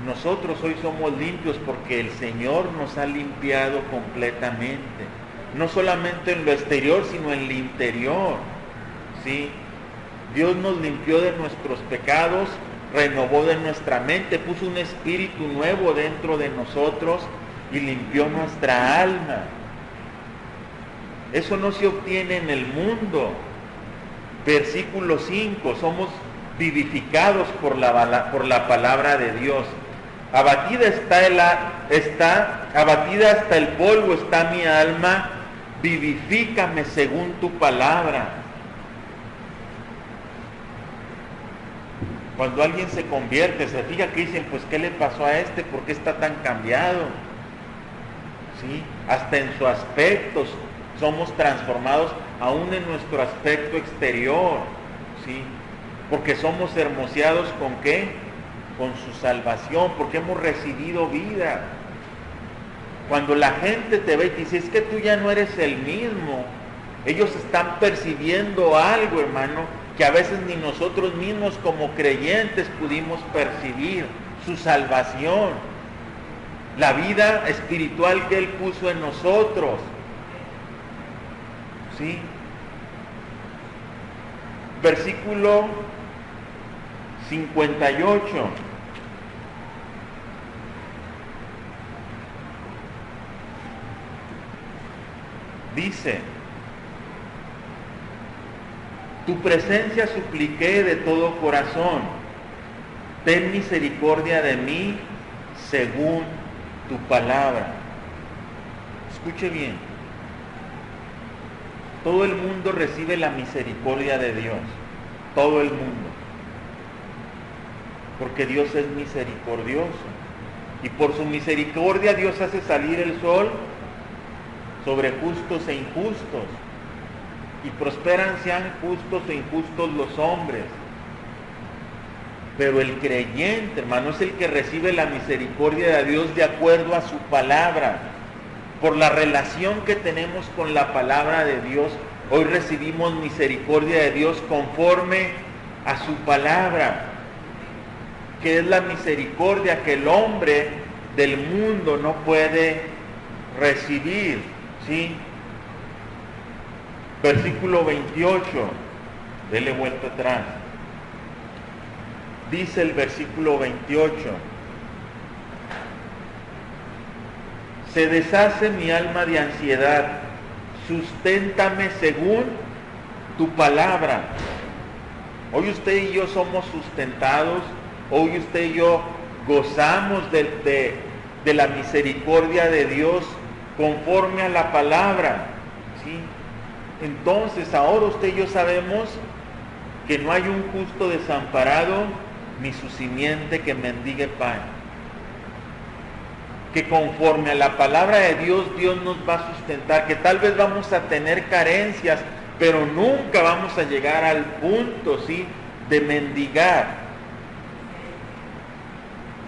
Nosotros hoy somos limpios porque el Señor nos ha limpiado completamente. No solamente en lo exterior, sino en lo interior. ¿Sí? Dios nos limpió de nuestros pecados, renovó de nuestra mente, puso un espíritu nuevo dentro de nosotros y limpió nuestra alma. Eso no se obtiene en el mundo. Versículo 5, somos vivificados por la palabra de Dios. Abatida abatida hasta el polvo está mi alma, vivifícame según tu palabra. Cuando alguien se convierte, se fija que dicen, pues ¿qué le pasó a este? ¿Por qué está tan cambiado? ¿Sí? Hasta en su aspecto somos transformados, aún en nuestro aspecto exterior, ¿sí? Porque somos hermoseados ¿con qué? Con su salvación, porque hemos recibido vida. Cuando la gente te ve y te dice, es que tú ya no eres el mismo, ellos están percibiendo algo, hermano, que a veces ni nosotros mismos como creyentes pudimos percibir: su salvación, la vida espiritual que Él puso en nosotros. ¿Sí? Versículo 58. Dice: tu presencia supliqué de todo corazón, ten misericordia de mí según tu palabra. Escuche bien, todo el mundo recibe la misericordia de Dios, todo el mundo, porque Dios es misericordioso, y por su misericordia Dios hace salir el sol sobre justos e injustos, y prosperan sean justos e injustos los hombres. Pero el creyente, hermano, es el que recibe la misericordia de Dios de acuerdo a su palabra. Por la relación que tenemos con la palabra de Dios, hoy recibimos misericordia de Dios conforme a su palabra, que es la misericordia que el hombre del mundo no puede recibir, ¿sí? Versículo 28, dele vuelta atrás. Dice el versículo 28: se deshace mi alma de ansiedad, susténtame según tu palabra. Hoy usted y yo somos sustentados, hoy usted y yo gozamos de la misericordia de Dios conforme a la palabra, ¿sí? Entonces ahora usted y yo sabemos que no hay un justo desamparado, ni su simiente que mendigue pan. Que conforme a la palabra de Dios, Dios nos va a sustentar, que tal vez vamos a tener carencias, pero nunca vamos a llegar al punto, ¿sí?, de mendigar.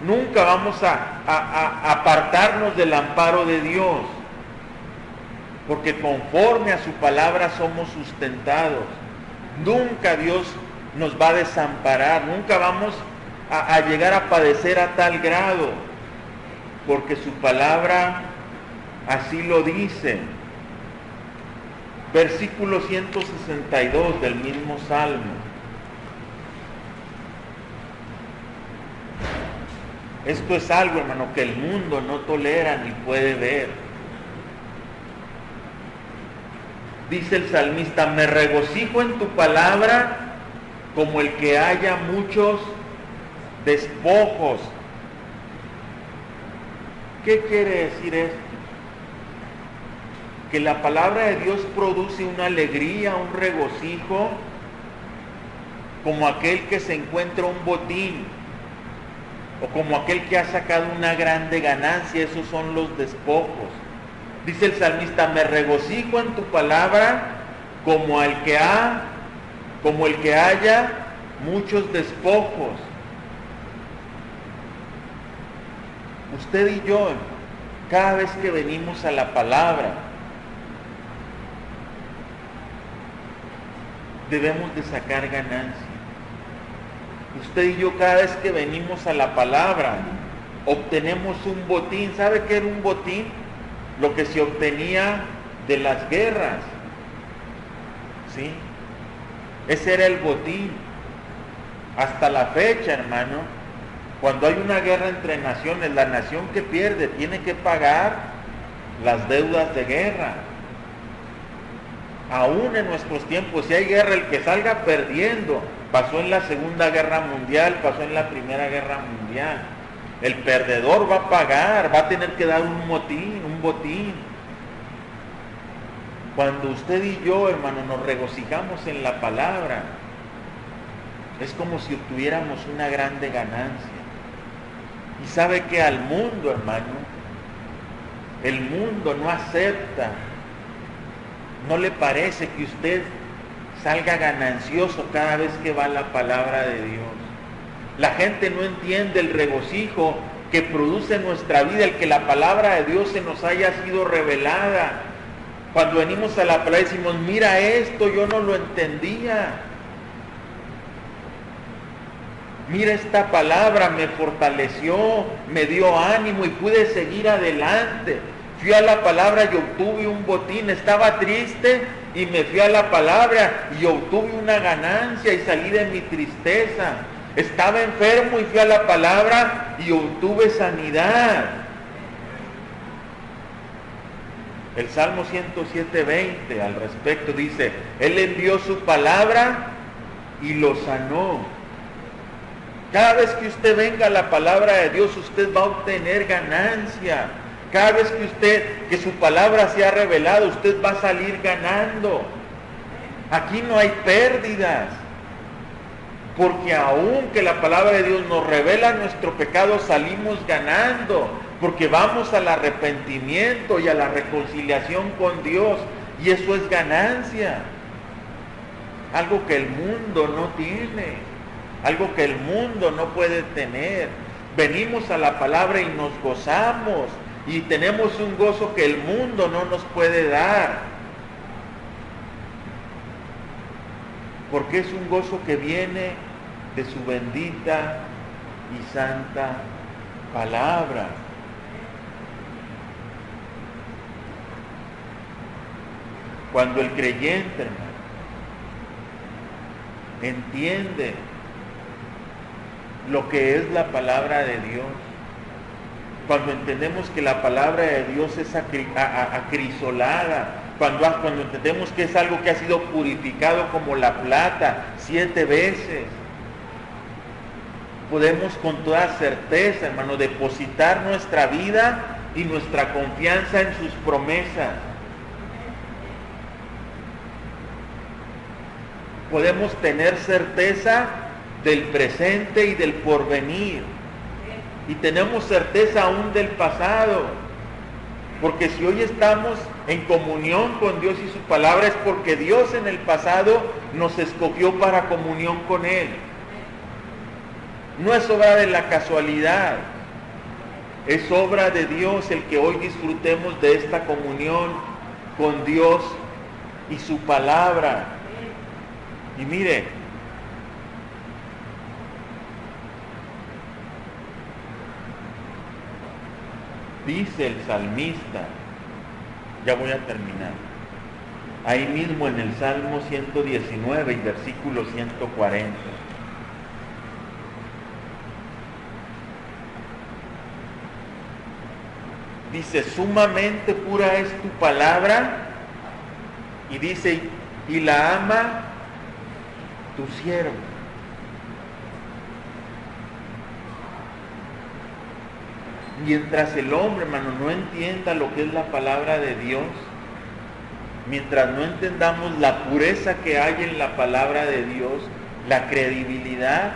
Nunca vamos a apartarnos del amparo de Dios, porque conforme a su palabra somos sustentados. Nunca Dios nos va a desamparar, nunca vamos a llegar a padecer a tal grado, porque su palabra así lo dice. Versículo 162 del mismo Salmo. Esto es algo, hermano, que el mundo no tolera ni puede ver. Dice el salmista: me regocijo en tu palabra como el que haya muchos despojos. ¿Qué quiere decir esto? Que la palabra de Dios produce una alegría, un regocijo, como aquel que se encuentra un botín, o como aquel que ha sacado una grande ganancia. Esos son los despojos. Dice el salmista: me regocijo en tu palabra como el que haya muchos despojos. Usted y yo, cada vez que venimos a la palabra, debemos de sacar ganancia. Usted y yo, cada vez que venimos a la palabra, obtenemos un botín. ¿Sabe qué era un botín? Lo que se obtenía de las guerras, ¿sí? Ese era el botín. Hasta la fecha, hermano, cuando hay una guerra entre naciones, la nación que pierde tiene que pagar las deudas de guerra. Aún en nuestros tiempos, si hay guerra, el que salga perdiendo. Pasó en la Segunda Guerra Mundial, pasó en la Primera Guerra Mundial. El perdedor va a pagar, va a tener que dar un botín. Cuando usted y yo, hermano, nos regocijamos en la palabra, es como si obtuviéramos una grande ganancia. Y sabe que al mundo, hermano, el mundo no acepta, no le parece que usted salga ganancioso cada vez que va a la palabra de Dios. La gente no entiende el regocijo que produce en nuestra vida el que la palabra de Dios se nos haya sido revelada. Cuando venimos a la palabra decimos: mira esto, yo no lo entendía. Mira, esta palabra me fortaleció, me dio ánimo y pude seguir adelante. Fui a la palabra y obtuve un botín. Estaba triste y me fui a la palabra y obtuve una ganancia y salí de mi tristeza. Estaba enfermo y fui a la palabra y obtuve sanidad. El Salmo 107:20 al respecto dice: Él envió su palabra y lo sanó. Cada vez que usted venga a la palabra de Dios, usted va a obtener ganancia. Cada vez que su palabra sea revelada, usted va a salir ganando. Aquí no hay pérdidas. Porque aun que la palabra de Dios nos revela nuestro pecado, salimos ganando. Porque vamos al arrepentimiento y a la reconciliación con Dios. Y eso es ganancia. Algo que el mundo no tiene. Algo que el mundo no puede tener. Venimos a la palabra y nos gozamos. Y tenemos un gozo que el mundo no nos puede dar. Porque es un gozo que viene de su bendita y santa palabra. Cuando el creyente, hermano, entiende lo que es la palabra de Dios, cuando entendemos que la palabra de Dios es acrisolada, cuando entendemos que es algo que ha sido purificado como la plata 7 veces, podemos con toda certeza, hermano, depositar nuestra vida y nuestra confianza en sus promesas. Podemos tener certeza del presente y del porvenir. Y tenemos certeza aún del pasado. Porque si hoy estamos en comunión con Dios y su palabra, es porque Dios en el pasado nos escogió para comunión con Él. No es obra de la casualidad. Es obra de Dios el que hoy disfrutemos de esta comunión con Dios y su palabra. Y mire, dice el salmista, ya voy a terminar, ahí mismo en el Salmo 119 y versículo 140. Dice, sumamente pura es tu palabra, y dice, y la ama tu siervo. Mientras el hombre, hermano, no entienda lo que es la palabra de Dios, mientras no entendamos la pureza que hay en la palabra de Dios, la credibilidad,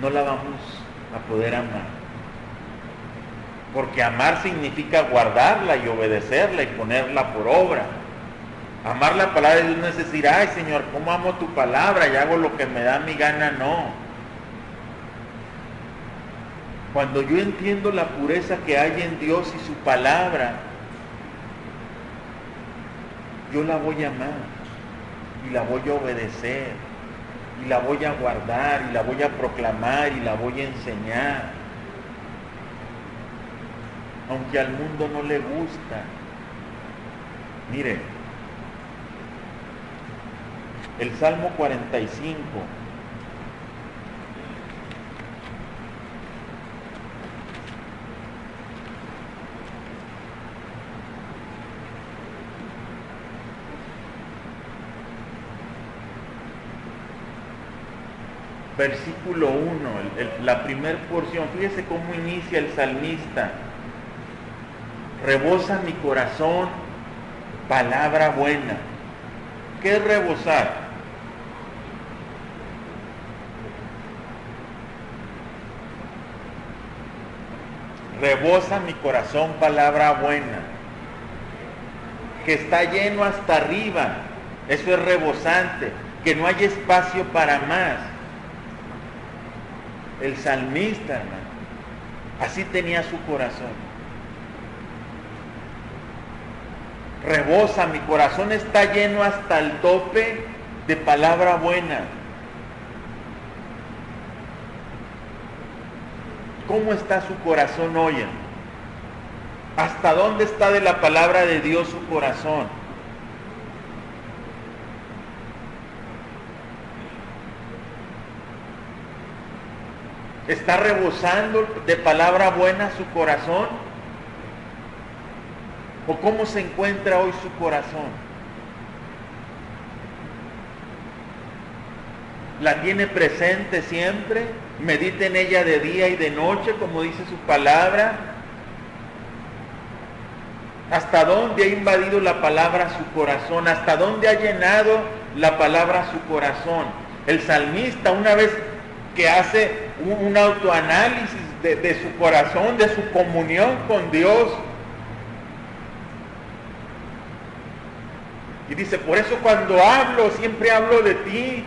no la vamos a poder amar. Porque amar significa guardarla y obedecerla y ponerla por obra. Amar la palabra de Dios no es decir, ay Señor, ¿cómo amo tu palabra y hago lo que me da mi gana? No. Cuando yo entiendo la pureza que hay en Dios y su palabra, yo la voy a amar y la voy a obedecer y la voy a guardar y la voy a proclamar y la voy a enseñar. Aunque al mundo no le gusta. Mire, el Salmo 45. Versículo 1, la primera porción. Fíjese cómo inicia el salmista. Rebosa mi corazón palabra buena. ¿Qué es rebosar? Rebosa mi corazón palabra buena. Que está lleno hasta arriba. Eso es rebosante. Que no hay espacio para más. El salmista, hermano, así tenía su corazón. Rebosa, mi corazón está lleno hasta el tope de palabra buena. ¿Cómo está su corazón hoy? ¿Hasta dónde está de la palabra de Dios su corazón? ¿Está rebosando de palabra buena su corazón? ¿O cómo se encuentra hoy su corazón? ¿La tiene presente siempre? ¿Medita en ella de día y de noche, como dice su palabra? ¿Hasta dónde ha invadido la palabra su corazón? ¿Hasta dónde ha llenado la palabra su corazón? El salmista, una vez que hace un autoanálisis de su corazón, de su comunión con Dios, y dice, por eso cuando hablo, siempre hablo de ti.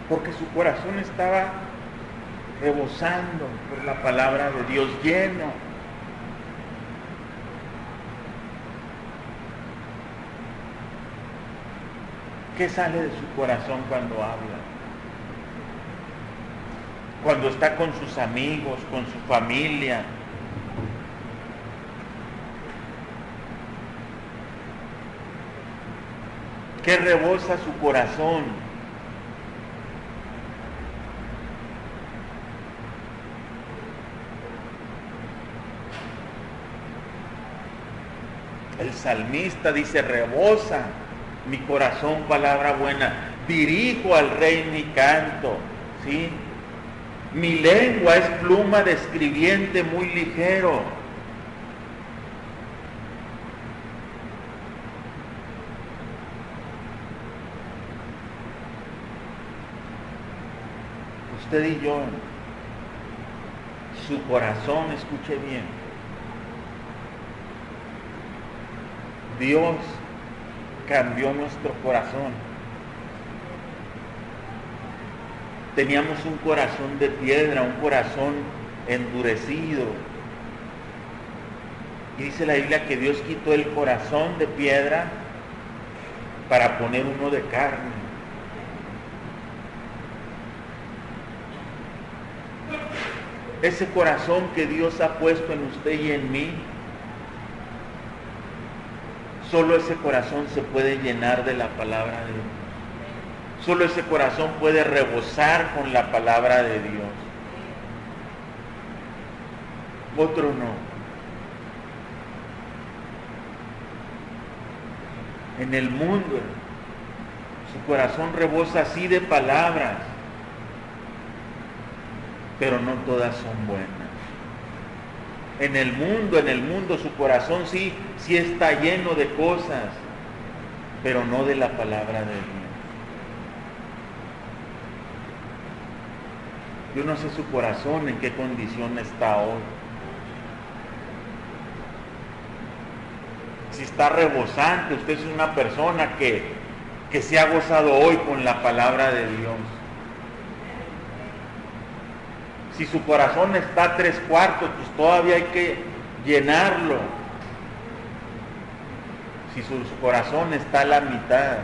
Porque su corazón estaba rebosando por la palabra de Dios, lleno. ¿Qué sale de su corazón cuando habla? Cuando está con sus amigos, con su familia. ¿Qué rebosa su corazón? El salmista dice, rebosa mi corazón palabra buena, dirijo al rey mi canto, ¿sí? Mi lengua es pluma de escribiente muy ligero. Usted y yo, su corazón, escuche bien, Dios cambió nuestro corazón. Teníamos un corazón de piedra, un corazón endurecido. Y dice la Biblia que Dios quitó el corazón de piedra para poner uno de carne. Ese corazón que Dios ha puesto en usted y en mí, solo ese corazón se puede llenar de la palabra de Dios. Solo ese corazón puede rebosar con la palabra de Dios. Otro no. En el mundo, su corazón rebosa así de palabras, pero no todas son buenas. En el mundo su corazón sí está lleno de cosas, pero no de la palabra de Dios. Yo no sé su corazón en qué condición está hoy. Si está rebosante, usted es una persona que se ha gozado hoy con la palabra de Dios. Si su corazón está 3/4, pues todavía hay que llenarlo. Si su corazón está a la mitad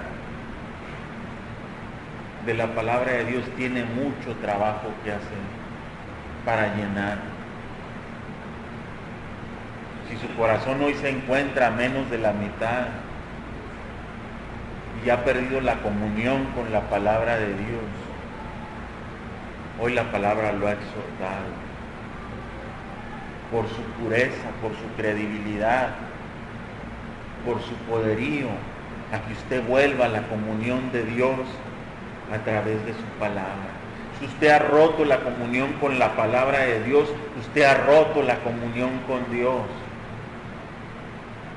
de la palabra de Dios, tiene mucho trabajo que hacer para llenar. Si su corazón hoy se encuentra a menos de la mitad y ha perdido la comunión con la palabra de Dios, hoy la palabra lo ha exhortado por su pureza, por su credibilidad, por su poderío, a que usted vuelva a la comunión de Dios a través de su palabra. Si usted ha roto la comunión con la palabra de Dios, usted ha roto la comunión con Dios.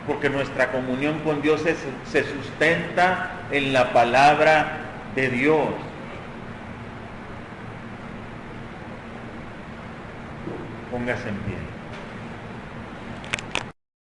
Porque nuestra comunión con Dios se sustenta en la palabra de Dios. Póngase en pie.